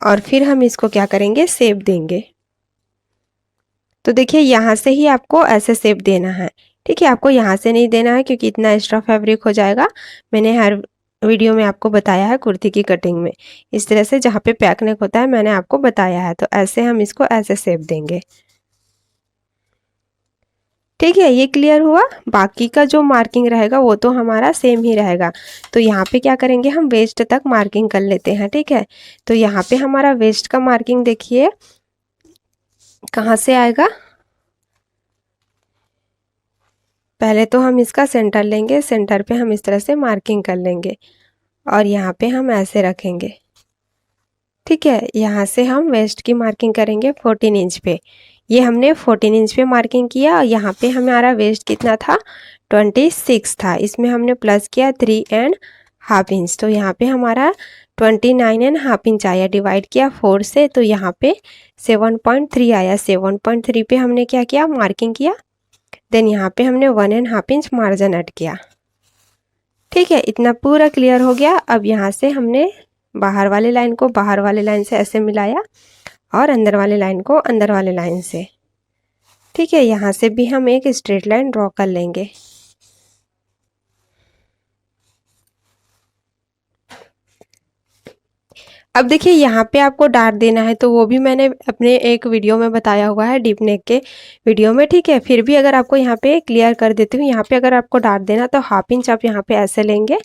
और फिर हम इसको क्या करेंगे, शेप देंगे। तो देखिए यहाँ से ही आपको ऐसे शेप देना है। ठीक है, आपको यहाँ से नहीं देना है क्योंकि इतना एक्स्ट्रा फैब्रिक हो जाएगा। मैंने हर वीडियो में आपको बताया है कुर्ती की कटिंग में, इस तरह से जहाँ पे पैक नेक होता है मैंने आपको बताया है। तो ऐसे हम इसको ऐसे शेप देंगे। ठीक है, ये क्लियर हुआ। बाकी का जो मार्किंग रहेगा वो तो हमारा सेम ही रहेगा। तो यहाँ पे क्या करेंगे, हम वेस्ट तक मार्किंग कर लेते हैं। ठीक है, तो यहाँ पे हमारा वेस्ट का मार्किंग देखिए कहाँ से आएगा। पहले तो हम इसका सेंटर लेंगे, सेंटर पे हम इस तरह से मार्किंग कर लेंगे और यहाँ पे हम ऐसे रखेंगे। ठीक है, यहाँ से हम वेस्ट की मार्किंग करेंगे 14 इंच पे। ये हमने 14 इंच पे मार्किंग किया और यहाँ पे हमारा वेस्ट कितना था 26 था। इसमें हमने प्लस किया 3.5 इंच, तो यहाँ पे हमारा 29.5 इंच आया। डिवाइड किया 4 से, तो यहाँ पे 7.3 आया। 7.3 पे हमने क्या किया, मार्किंग किया। देन यहाँ पे हमने 1.5 इंच मार्जिन ऐड किया। ठीक है, इतना पूरा क्लियर हो गया। अब यहाँ से हमने बाहर वाले लाइन को बाहर वाले लाइन से ऐसे मिलाया और अंदर वाले लाइन को अंदर वाले लाइन से। ठीक है, यहाँ से भी हम एक स्ट्रेट लाइन ड्रॉ कर लेंगे। अब देखिए यहाँ पे आपको डार्ट देना है, तो वो भी मैंने अपने एक वीडियो में बताया हुआ है, डीप नेक के वीडियो में। ठीक है, फिर भी अगर आपको यहाँ पे क्लियर कर देती हूँ, यहाँ पे अगर आपको डार्ट देना तो हाफ इंच आप यहाँ पे ऐसे लेंगे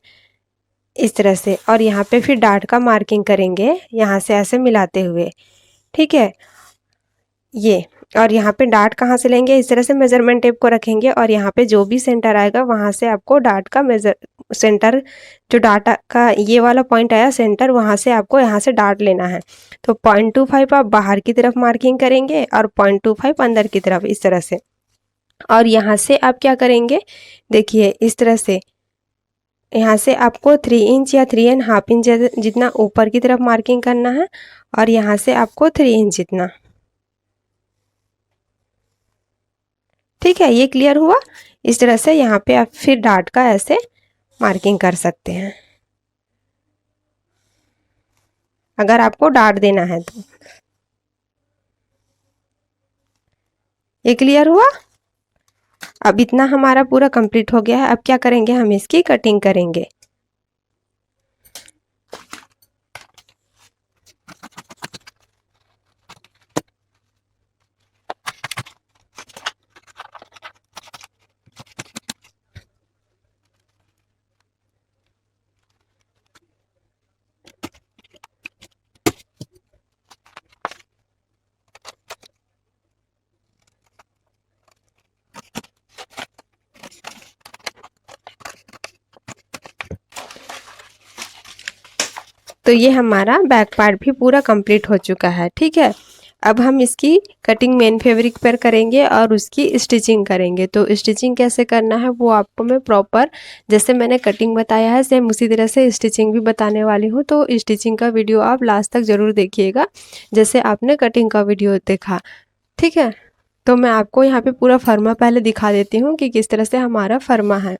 इस तरह से, और यहाँ पे फिर डार्ट का मार्किंग करेंगे यहाँ से ऐसे मिलाते हुए। ठीक है, ये, और यहाँ पे डार्ट कहाँ से लेंगे, इस तरह से मेजरमेंट टेप को रखेंगे और यहाँ पे जो भी सेंटर आएगा वहाँ से आपको डार्ट का सेंटर, जो डार्ट का ये वाला पॉइंट आया सेंटर, वहाँ से आपको यहाँ से डार्ट लेना है। तो 0.25 आप बाहर की तरफ मार्किंग करेंगे और 0.25 अंदर की तरफ इस तरह से। और यहाँ से आप क्या करेंगे, देखिए इस तरह से, यहाँ से आपको 3 इंच या 3.5 इंच जितना ऊपर की तरफ मार्किंग करना है और यहाँ से आपको 3 इंच जितना। ठीक है, ये क्लियर हुआ। इस तरह से यहाँ पे आप फिर डार्ट का ऐसे मार्किंग कर सकते हैं अगर आपको डार्ट देना है तो। ये क्लियर हुआ। अब इतना हमारा पूरा कंप्लीट हो गया है। अब क्या करेंगे, हम इसकी कटिंग करेंगे। तो ये हमारा बैक पार्ट भी पूरा कंप्लीट हो चुका है। ठीक है, अब हम इसकी कटिंग मेन फैब्रिक पर करेंगे और उसकी स्टिचिंग करेंगे। तो स्टिचिंग कैसे करना है वो आपको मैं प्रॉपर जैसे मैंने कटिंग बताया है सेम उसी तरह से स्टिचिंग भी बताने वाली हूँ। तो स्टिचिंग का वीडियो आप लास्ट तक ज़रूर देखिएगा जैसे आपने कटिंग का वीडियो देखा। ठीक है, तो मैं आपको यहाँ पे पूरा फर्मा पहले दिखा देती हूँ कि किस तरह से हमारा फर्मा है।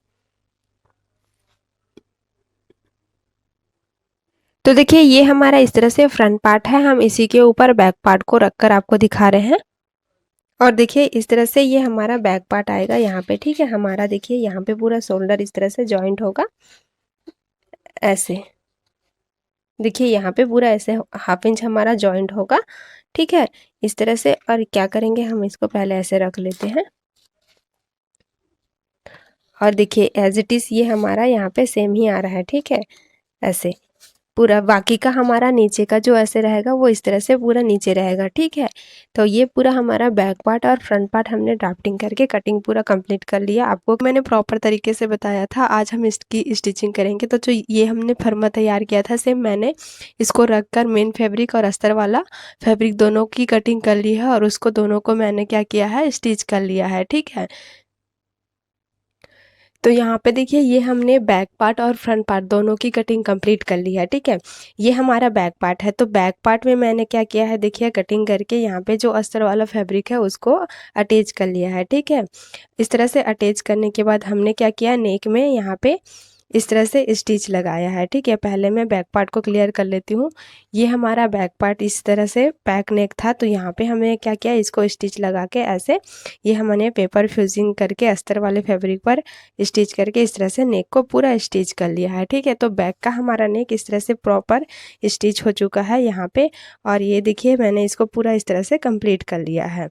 तो देखिए ये हमारा इस तरह से फ्रंट पार्ट है, हम इसी के ऊपर बैक पार्ट को रखकर आपको दिखा रहे हैं। और देखिए इस तरह से ये हमारा बैक पार्ट आएगा यहाँ पे। ठीक है, हमारा देखिए यहाँ पे पूरा शोल्डर इस तरह से जॉइंट होगा ऐसे। देखिए यहाँ पे पूरा ऐसे हाफ इंच हमारा जॉइंट होगा। ठीक है, इस तरह से। और क्या करेंगे हम इसको पहले ऐसे रख लेते हैं और देखिए एज इट इज़ ये हमारा यहाँ पे सेम ही आ रहा है। ठीक है, ऐसे पूरा बाकी का हमारा नीचे का जो ऐसे रहेगा वो इस तरह से पूरा नीचे रहेगा। ठीक है, तो ये पूरा हमारा बैक पार्ट और फ्रंट पार्ट हमने ड्राफ्टिंग करके कटिंग पूरा कंप्लीट कर लिया। आपको मैंने प्रॉपर तरीके से बताया था। आज हम इसकी स्टिचिंग करेंगे। तो जो ये हमने फर्मा तैयार किया था सेम मैंने इसको रख कर मेन फैब्रिक और अस्तर वाला फैब्रिक दोनों की कटिंग कर ली है और उसको दोनों को मैंने क्या किया है स्टिच कर लिया है। ठीक है, तो यहाँ पे देखिए ये हमने बैक पार्ट और फ्रंट पार्ट दोनों की कटिंग कंप्लीट कर ली है। ठीक है, ये हमारा बैक पार्ट है। तो बैक पार्ट में मैंने क्या किया है देखिए कटिंग करके यहाँ पे जो अस्तर वाला फैब्रिक है उसको अटैच कर लिया है। ठीक है, इस तरह से अटैच करने के बाद हमने क्या किया नेक में यहाँ पे इस तरह से स्टिच लगाया है। ठीक है, पहले मैं बैक पार्ट को क्लियर कर लेती हूँ। ये हमारा बैक पार्ट इस तरह से पैक नेक था। तो यहाँ पे हमने क्या किया इसको स्टिच लगा के ऐसे ये हमने पेपर फ्यूजिंग करके अस्तर वाले फैब्रिक पर स्टिच करके इस तरह से नेक को पूरा स्टिच कर लिया है। ठीक है, तो बैक का हमारा नेक इस तरह से प्रॉपर स्टिच हो चुका है यहाँ पे। और ये देखिए मैंने इसको पूरा इस तरह से कंप्लीट कर लिया है।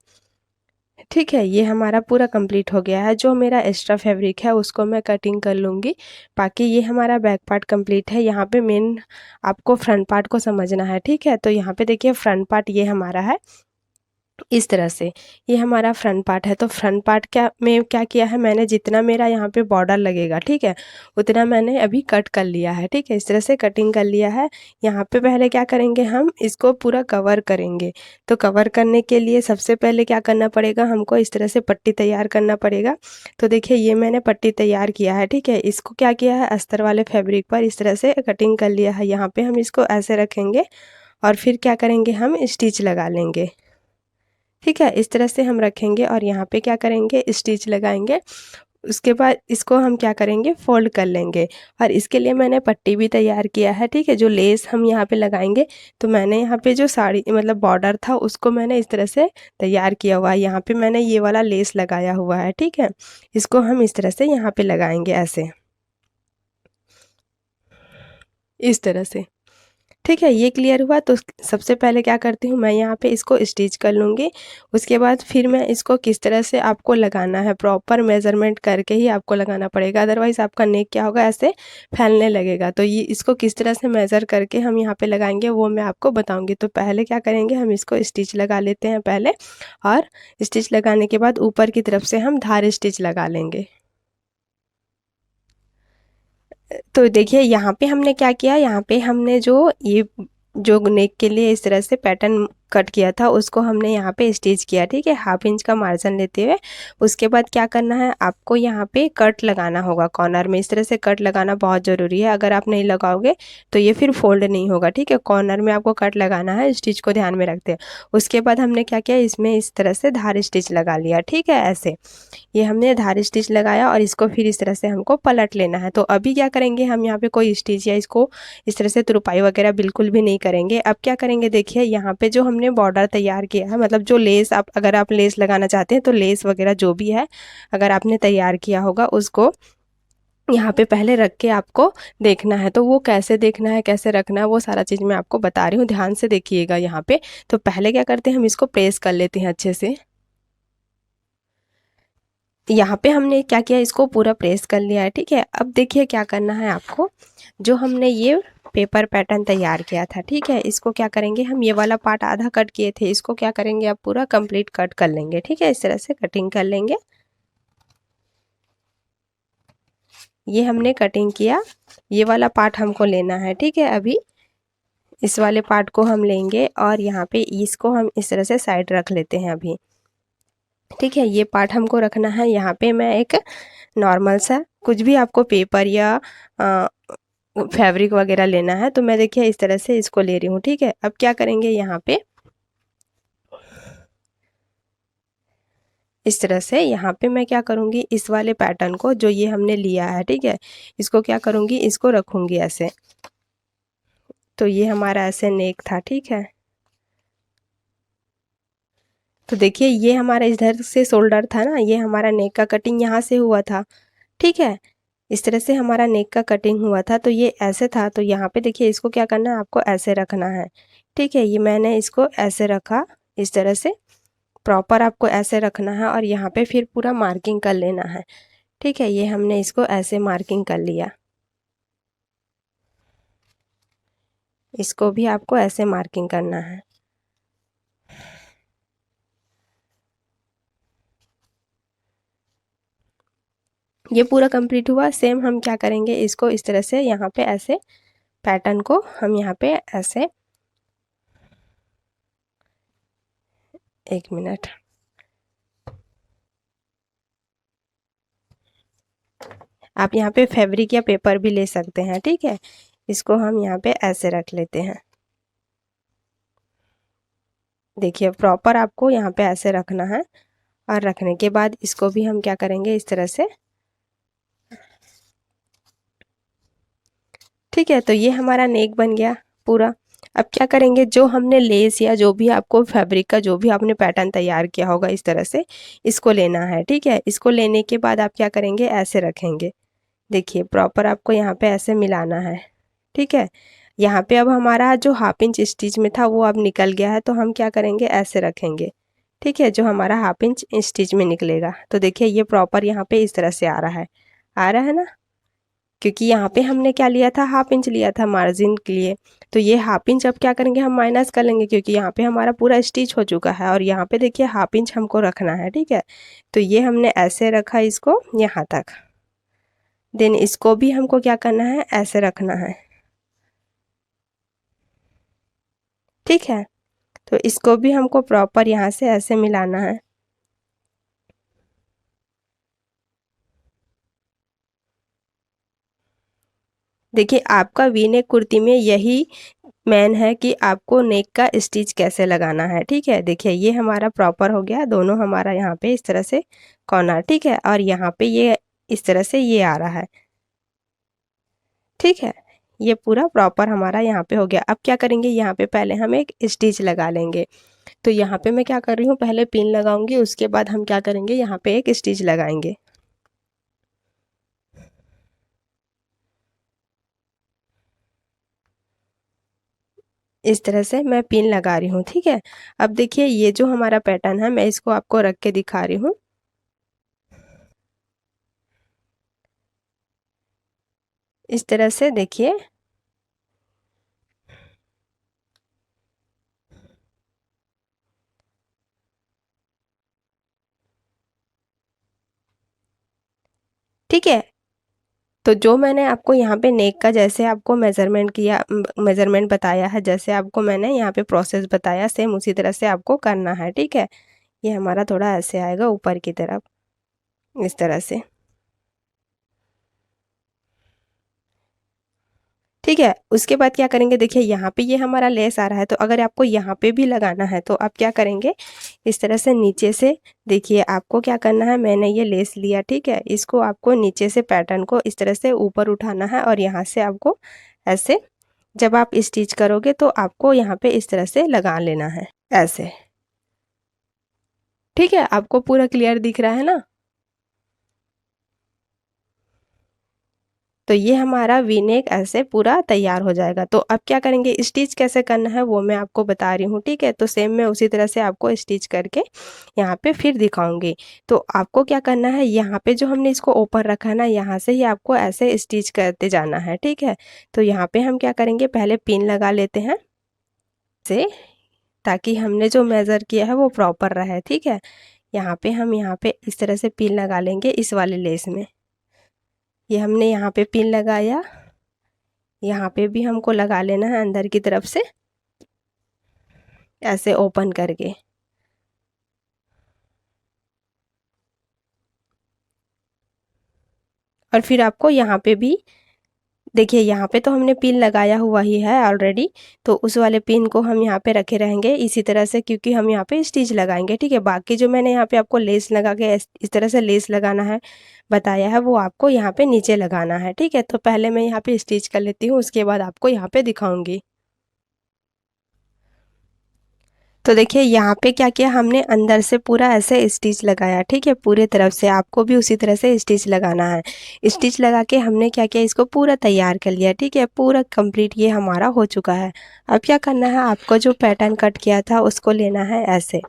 ठीक है, ये हमारा पूरा कंप्लीट हो गया है। जो मेरा एक्स्ट्रा फैब्रिक है उसको मैं कटिंग कर लूँगी। बाकी ये हमारा बैक पार्ट कंप्लीट है। यहाँ पे मेन आपको फ्रंट पार्ट को समझना है। ठीक है, तो यहाँ पे देखिए फ्रंट पार्ट ये हमारा है इस तरह से। ये हमारा फ्रंट पार्ट है। तो फ्रंट पार्ट क्या में क्या किया है मैंने जितना मेरा यहाँ पे बॉर्डर लगेगा ठीक है उतना मैंने अभी कट कर लिया है। ठीक है, इस तरह से कटिंग कर लिया है। यहाँ पे पहले क्या करेंगे हम इसको पूरा कवर करेंगे। तो कवर करने के लिए सबसे पहले क्या करना पड़ेगा हमको इस तरह से पट्टी तैयार करना पड़ेगा। तो देखिए ये मैंने पट्टी तैयार किया है। ठीक है, इसको क्या किया है अस्तर वाले फैब्रिक पर इस तरह से कटिंग कर लिया है। यहाँ पे हम इसको ऐसे रखेंगे और फिर क्या करेंगे हम स्टिच लगा लेंगे। ठीक है, इस तरह से हम रखेंगे और यहाँ पे क्या करेंगे स्टिच लगाएंगे। उसके बाद इसको हम क्या करेंगे फोल्ड कर लेंगे। और इसके लिए मैंने पट्टी भी तैयार किया है। ठीक है, जो लेस हम यहाँ पे लगाएंगे तो मैंने यहाँ पे जो साड़ी मतलब बॉर्डर था उसको मैंने इस तरह से तैयार किया हुआ है। यहाँ पे मैंने ये वाला लेस लगाया हुआ है। ठीक है, इसको हम इस तरह से यहाँ पे लगाएंगे ऐसे इस तरह से। ठीक है, ये क्लियर हुआ। तो सबसे पहले क्या करती हूँ मैं यहाँ पे इसको स्टिच कर लूँगी। उसके बाद फिर मैं इसको किस तरह से आपको लगाना है प्रॉपर मेज़रमेंट करके ही आपको लगाना पड़ेगा। अदरवाइज़ आपका नेक क्या होगा ऐसे फैलने लगेगा। तो ये इसको किस तरह से मेज़र करके हम यहाँ पे लगाएंगे वो मैं आपको बताऊँगी। तो पहले क्या करेंगे हम इसको स्टिच लगा लेते हैं पहले। और स्टिच लगाने के बाद ऊपर की तरफ से हम धार स्टिच लगा लेंगे। तो देखिए यहाँ पे हमने क्या किया यहाँ पे हमने जो नेक के लिए इस तरह से पैटर्न कट किया था उसको हमने यहाँ पे स्टिच किया। ठीक है, हाफ इंच का मार्जिन लेते हुए। उसके बाद क्या करना है आपको यहाँ पे कट लगाना होगा कॉर्नर में। इस तरह से कट लगाना बहुत ज़रूरी है। अगर आप नहीं लगाओगे तो ये फिर फोल्ड नहीं होगा। ठीक है, कॉर्नर में आपको कट लगाना है, स्टिच को ध्यान में रखते हैं। उसके बाद हमने क्या किया इसमें इस तरह से धार स्टिच लगा लिया। ठीक है, ऐसे ये हमने धार स्टिच लगाया और इसको फिर इस तरह से हमको पलट लेना है। तो अभी क्या करेंगे हम यहाँ पे कोई स्टिच या इसको इस तरह से तुरपाई वगैरह बिल्कुल भी नहीं करेंगे। अब क्या करेंगे देखिए यहाँ पे जो हमने बॉर्डर तैयार किया है मतलब जो लेस आप अगर आप लेस लगाना चाहते हैं तो लेस वगैरह जो भी है अगर आपने तैयार किया होगा उसको यहाँ पे पहले रख के आपको देखना है। तो वो कैसे देखना है कैसे रखना है वो सारा चीज़ मैं आपको बता रही हूँ, ध्यान से देखिएगा यहाँ पे। तो पहले क्या करते हैं हम इसको प्रेस कर लेते हैं अच्छे से। यहाँ पे हमने क्या किया इसको पूरा प्रेस कर लिया है। ठीक है, अब देखिए क्या करना है आपको। जो हमने ये पेपर पैटर्न तैयार किया था ठीक है इसको क्या करेंगे हम ये वाला पार्ट आधा कट किए थे इसको क्या करेंगे अब पूरा कंप्लीट कट कर लेंगे। ठीक है, इस तरह से कटिंग कर लेंगे। ये हमने कटिंग किया, ये वाला पार्ट हमको लेना है। ठीक है, अभी इस वाले पार्ट को हम लेंगे और यहाँ पे इसको हम इस तरह से साइड रख लेते हैं अभी। ठीक है, ये पार्ट हमको रखना है। यहाँ पे मैं एक नॉर्मल सा कुछ भी आपको पेपर या फैब्रिक वगैरह लेना है, तो मैं देखिए इस तरह से इसको ले रही हूँ। ठीक है, अब क्या करेंगे, यहाँ पे इस तरह से यहाँ पे मैं क्या करूँगी, इस वाले पैटर्न को जो ये हमने लिया है, ठीक है, इसको क्या करूँगी, इसको रखूँगी ऐसे। तो ये हमारा ऐसे नेक था। ठीक है, तो देखिए ये हमारा इधर से शोल्डर था ना, ये हमारा नेक का कटिंग यहाँ से हुआ था। ठीक है, इस तरह से हमारा नेक का कटिंग हुआ था, तो ये ऐसे था। तो यहाँ पे देखिए इसको क्या करना है, आपको ऐसे रखना है। ठीक है, ये मैंने इसको ऐसे रखा, इस तरह से प्रॉपर आपको ऐसे रखना है और यहाँ पे फिर पूरा मार्किंग कर लेना है। ठीक है, ये हमने इसको ऐसे मार्किंग कर लिया, इसको भी आपको ऐसे मार्किंग करना है। ये पूरा कंप्लीट हुआ। सेम हम क्या करेंगे, इसको इस तरह से यहाँ पे ऐसे पैटर्न को हम यहाँ पे ऐसे, एक मिनट, आप यहाँ पे फैब्रिक या पेपर भी ले सकते हैं। ठीक है, इसको हम यहाँ पे ऐसे रख लेते हैं। देखिए प्रॉपर आपको यहाँ पे ऐसे रखना है और रखने के बाद इसको भी हम क्या करेंगे, इस तरह से। ठीक है, तो ये हमारा नेक बन गया पूरा। अब क्या करेंगे, जो हमने लेस या जो भी आपको फैब्रिक का जो भी आपने पैटर्न तैयार किया होगा, इस तरह से इसको लेना है। ठीक है, इसको लेने के बाद आप क्या करेंगे, ऐसे रखेंगे। देखिए प्रॉपर आपको यहाँ पे ऐसे मिलाना है। ठीक है, यहाँ पे अब हमारा जो हाफ इंच स्टिच में था वो अब निकल गया है, तो हम क्या करेंगे, ऐसे रखेंगे। ठीक है, जो हमारा हाफ इंच स्टिच में निकलेगा, तो देखिए ये प्रॉपर यहाँ पे इस तरह से आ रहा है, आ रहा है ना, क्योंकि यहाँ पे हमने क्या लिया था, हाफ इंच लिया था मार्जिन के लिए। तो ये हाफ इंच अब क्या करेंगे, हम माइनस कर लेंगे, क्योंकि यहाँ पे हमारा पूरा स्टिच हो चुका है और यहाँ पे देखिए हाफ इंच हमको रखना है। ठीक है, तो ये हमने ऐसे रखा इसको यहाँ तक, देन इसको भी हमको क्या करना है, ऐसे रखना है। ठीक है, तो इसको भी हमको प्रॉपर यहाँ से ऐसे मिलाना है। देखिए आपका वी नेक कुर्ती में यही मेन है कि आपको नेक का स्टिच कैसे लगाना है। ठीक है, देखिए ये हमारा प्रॉपर हो गया, दोनों हमारा यहाँ पे इस तरह से कॉर्नर। ठीक है, और यहाँ पे ये इस तरह से ये आ रहा है। ठीक है, ये पूरा प्रॉपर हमारा यहाँ पे हो गया। अब क्या करेंगे, यहाँ पे पहले हम एक स्टिच लगा लेंगे। तो यहाँ पे मैं क्या कर रही हूँ, पहले पिन लगाऊंगी, उसके बाद हम क्या करेंगे, यहाँ पे एक स्टिच लगाएंगे। इस तरह से मैं पिन लगा रही हूँ। ठीक है, अब देखिए ये जो हमारा पैटर्न है, मैं इसको आपको रख के दिखा रही हूँ। इस तरह से देखिए, ठीक है, तो जो मैंने आपको यहाँ पे नेक का जैसे आपको मेज़रमेंट किया, मेज़रमेंट बताया है, जैसे आपको मैंने यहाँ पे प्रोसेस बताया, सेम उसी तरह से आपको करना है। ठीक है, ये हमारा थोड़ा ऐसे आएगा ऊपर की तरफ, इस तरह से। ठीक है, उसके बाद क्या करेंगे, देखिए यहाँ पे ये हमारा लेस आ रहा है, तो अगर आपको यहाँ पे भी लगाना है तो आप क्या करेंगे, इस तरह से नीचे से, देखिए आपको क्या करना है, मैंने ये लेस लिया। ठीक है, इसको आपको नीचे से पैटर्न को इस तरह से ऊपर उठाना है और यहाँ से आपको ऐसे, जब आप स्टिच करोगे तो आपको यहाँ पे इस तरह से लगा लेना है, ऐसे। ठीक है, आपको पूरा क्लियर दिख रहा है ना। तो ये हमारा वी नेक ऐसे पूरा तैयार हो जाएगा। तो अब क्या करेंगे, स्टिच कैसे करना है वो मैं आपको बता रही हूँ। ठीक है, तो सेम मैं उसी तरह से आपको स्टिच करके यहाँ पे फिर दिखाऊंगी। तो आपको क्या करना है, यहाँ पे जो हमने इसको ऊपर रखा है ना, यहाँ से ही आपको ऐसे स्टिच करते जाना है। ठीक है, तो यहाँ पे हम क्या करेंगे, पहले पिन लगा लेते हैं से, ताकि हमने जो मेज़र किया है वो प्रॉपर रहे। ठीक है, यहाँ पे हम यहाँ पे इस तरह से पिन लगा लेंगे इस वाले लेस में। ये हमने यहाँ पे पिन लगाया, यहाँ पे भी हमको लगा लेना है अंदर की तरफ से ऐसे ओपन करके। और फिर आपको यहाँ पे भी देखिए, यहाँ पे तो हमने पिन लगाया हुआ ही है ऑलरेडी, तो उस वाले पिन को हम यहाँ पे रखे रहेंगे इसी तरह से, क्योंकि हम यहाँ पे स्टिच लगाएंगे। ठीक है, बाकी जो मैंने यहाँ पे आपको लेस लगा के इस तरह से लेस लगाना है बताया है, वो आपको यहाँ पे नीचे लगाना है। ठीक है, तो पहले मैं यहाँ पे स्टिच कर लेती हूँ, उसके बाद आपको यहाँ पे दिखाऊंगी। तो देखिए, यहाँ पे क्या किया हमने, अंदर से पूरा ऐसे स्टिच लगाया। ठीक है, पूरे तरफ से आपको भी उसी तरह से स्टिच लगाना है। स्टिच लगा के हमने क्या किया, इसको पूरा तैयार कर लिया। ठीक है, पूरा कंप्लीट ये हमारा हो चुका है। अब क्या करना है, आपको जो पैटर्न कट किया था उसको लेना है ऐसे।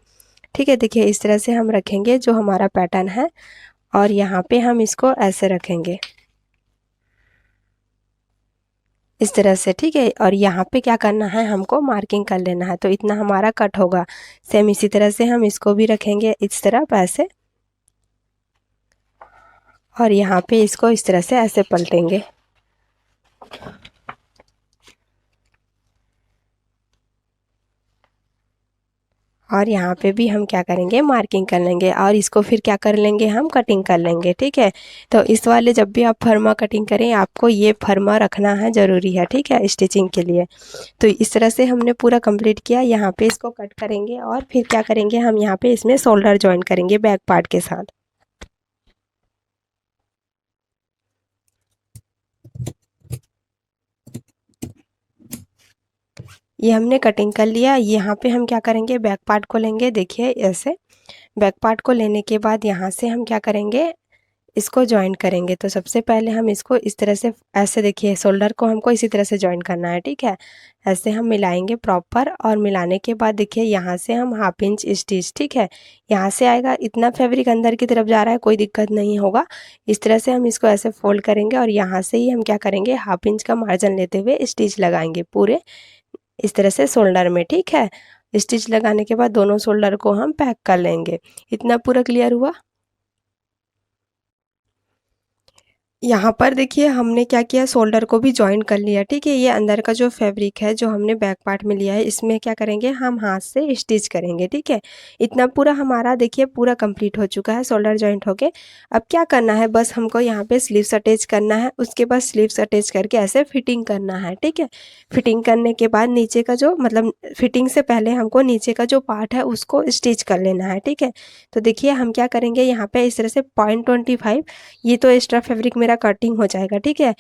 ठीक है, देखिए इस तरह से हम रखेंगे जो हमारा पैटर्न है, और यहाँ पे हम इसको ऐसे रखेंगे इस तरह से। ठीक है, और यहाँ पे क्या करना है, हमको मार्किंग कर लेना है, तो इतना हमारा कट होगा। सेम इसी तरह से हम इसको भी रखेंगे इस तरफ ऐसे, और यहाँ पे इसको इस तरह से ऐसे पलटेंगे। और यहाँ पे भी हम क्या करेंगे, मार्किंग कर लेंगे, और इसको फिर क्या कर लेंगे, हम कटिंग कर लेंगे। ठीक है, तो इस वाले जब भी आप फर्मा कटिंग करें, आपको ये फर्मा रखना है, ज़रूरी है। ठीक है, स्टिचिंग के लिए। तो इस तरह से हमने पूरा कंप्लीट किया। यहाँ पे इसको कट करेंगे, और फिर क्या करेंगे, हम यहाँ पे इसमें शोल्डर ज्वाइन करेंगे बैक पार्ट के साथ। ये हमने कटिंग कर लिया। यहाँ पे हम क्या करेंगे, बैक पार्ट को लेंगे। देखिए ऐसे बैक पार्ट को लेने के बाद यहाँ से हम क्या करेंगे, इसको जॉइन करेंगे। तो सबसे पहले हम इसको इस तरह से ऐसे, देखिए शोल्डर को हमको इसी तरह से जॉइन करना है। ठीक है, ऐसे हम मिलाएंगे प्रॉपर, और मिलाने के बाद देखिए यहाँ से हम 1/2 इंच स्टिच। ठीक है, यहाँ से आएगा, इतना फैब्रिक अंदर की तरफ जा रहा है, कोई दिक्कत नहीं होगा। इस तरह से हम इसको ऐसे फोल्ड करेंगे, और यहाँ से ही हम क्या करेंगे, 1/2 इंच का मार्जिन लेते हुए स्टिच लगाएंगे पूरे इस तरह से शोल्डर में। ठीक है, स्टिच लगाने के बाद दोनों शोल्डर को हम पैक कर लेंगे। इतना पूरा क्लियर हुआ। यहाँ पर देखिए हमने क्या किया, शोल्डर को भी जॉइन कर लिया। ठीक है, ये अंदर का जो फैब्रिक है जो हमने बैक पार्ट में लिया है, इसमें क्या करेंगे, हम हाथ से स्टिच करेंगे। ठीक है, इतना पूरा हमारा देखिए पूरा कंप्लीट हो चुका है, शोल्डर जॉइंट होके। अब क्या करना है, बस हमको यहाँ पे स्लीव्स अटैच करना है। उसके बाद स्लीव्स अटैच करके ऐसे फिटिंग करना है। ठीक है, फिटिंग करने के बाद नीचे का जो मतलब फिटिंग से पहले हमको नीचे का जो पार्ट है उसको स्टिच कर लेना है। ठीक है, तो देखिए हम क्या करेंगे, यहाँ पे इस तरह से 0.25, ये तो एक्स्ट्रा फैब्रिक मेरा कटिंग हो जाएगा। ठीक है,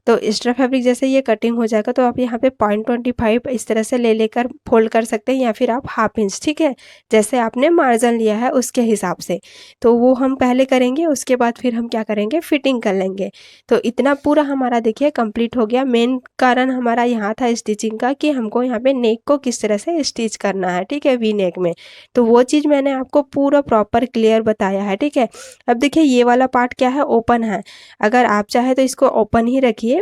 तो एक्स्ट्रा फैब्रिक जैसे ये कटिंग हो जाएगा, तो आप यहाँ पे 0.25 इस तरह से ले लेकर फोल्ड कर सकते हैं, या फिर आप 1/2 इंच। ठीक है, जैसे आपने मार्जिन लिया है उसके हिसाब से, तो वो हम पहले करेंगे। उसके बाद फिर हम क्या करेंगे, फिटिंग कर लेंगे। तो इतना पूरा हमारा देखिए कंप्लीट हो गया। मेन कारण हमारा यहाँ था स्टिचिंग का, कि हमको यहाँ पे नेक को किस तरह से स्टिच करना है। ठीक है, वी नेक में, तो वो चीज़ मैंने आपको पूरा प्रॉपर क्लियर बताया है। ठीक है, अब देखिए ये वाला पार्ट क्या है, ओपन है। अगर आप चाहे तो इसको ओपन ही रखिए,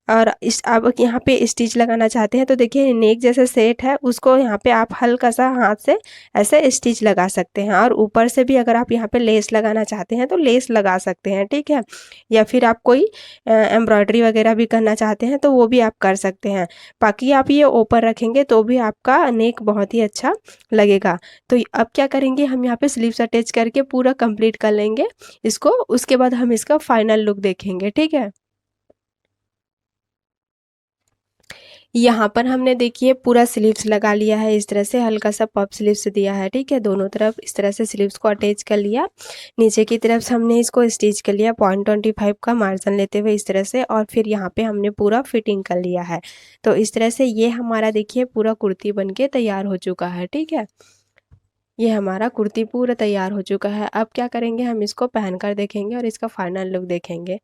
और इस अब यहाँ पे स्टिच लगाना चाहते हैं, तो देखिए नेक जैसे सेट है, उसको यहाँ पे आप हल्का सा हाथ से ऐसे स्टिच लगा सकते हैं। और ऊपर से भी अगर आप यहाँ पे लेस लगाना चाहते हैं तो लेस लगा सकते हैं। ठीक है, या फिर आप कोई एम्ब्रॉयडरी वगैरह भी करना चाहते हैं तो वो भी आप कर सकते हैं। बाकी आप ये ओपन रखेंगे तो भी आपका नेक बहुत ही अच्छा लगेगा। तो अब क्या करेंगे, हम यहाँ पे स्लीव्स अटैच करके पूरा कंप्लीट कर लेंगे इसको। उसके बाद हम इसका फाइनल लुक देखेंगे। ठीक है, यहाँ पर हमने देखिए पूरा स्लीव्स लगा लिया है, इस तरह से हल्का सा पफ स्लीव्स दिया है। ठीक है, दोनों तरफ इस तरह से स्लीव्स को अटैच कर लिया। नीचे की तरफ से हमने इसको स्टिच कर लिया 0.25 का मार्जिन लेते हुए इस तरह से, और फिर यहाँ पे हमने पूरा फिटिंग कर लिया है। तो इस तरह से ये हमारा देखिए पूरा कुर्ती बन के तैयार हो चुका है। ठीक है, ये हमारा कुर्ती पूरा तैयार हो चुका है। अब क्या करेंगे, हम इसको पहन कर देखेंगे और इसका फाइनल लुक देखेंगे।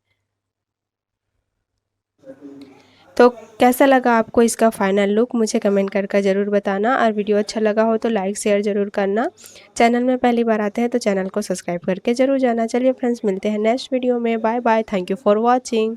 तो कैसा लगा आपको इसका फाइनल लुक, मुझे कमेंट कर ज़रूर बताना। और वीडियो अच्छा लगा हो तो लाइक शेयर ज़रूर करना। चैनल में पहली बार आते हैं तो चैनल को सब्सक्राइब करके ज़रूर जाना। चलिए फ्रेंड्स, मिलते हैं नेक्स्ट वीडियो में। Bye bye, thank you for watching.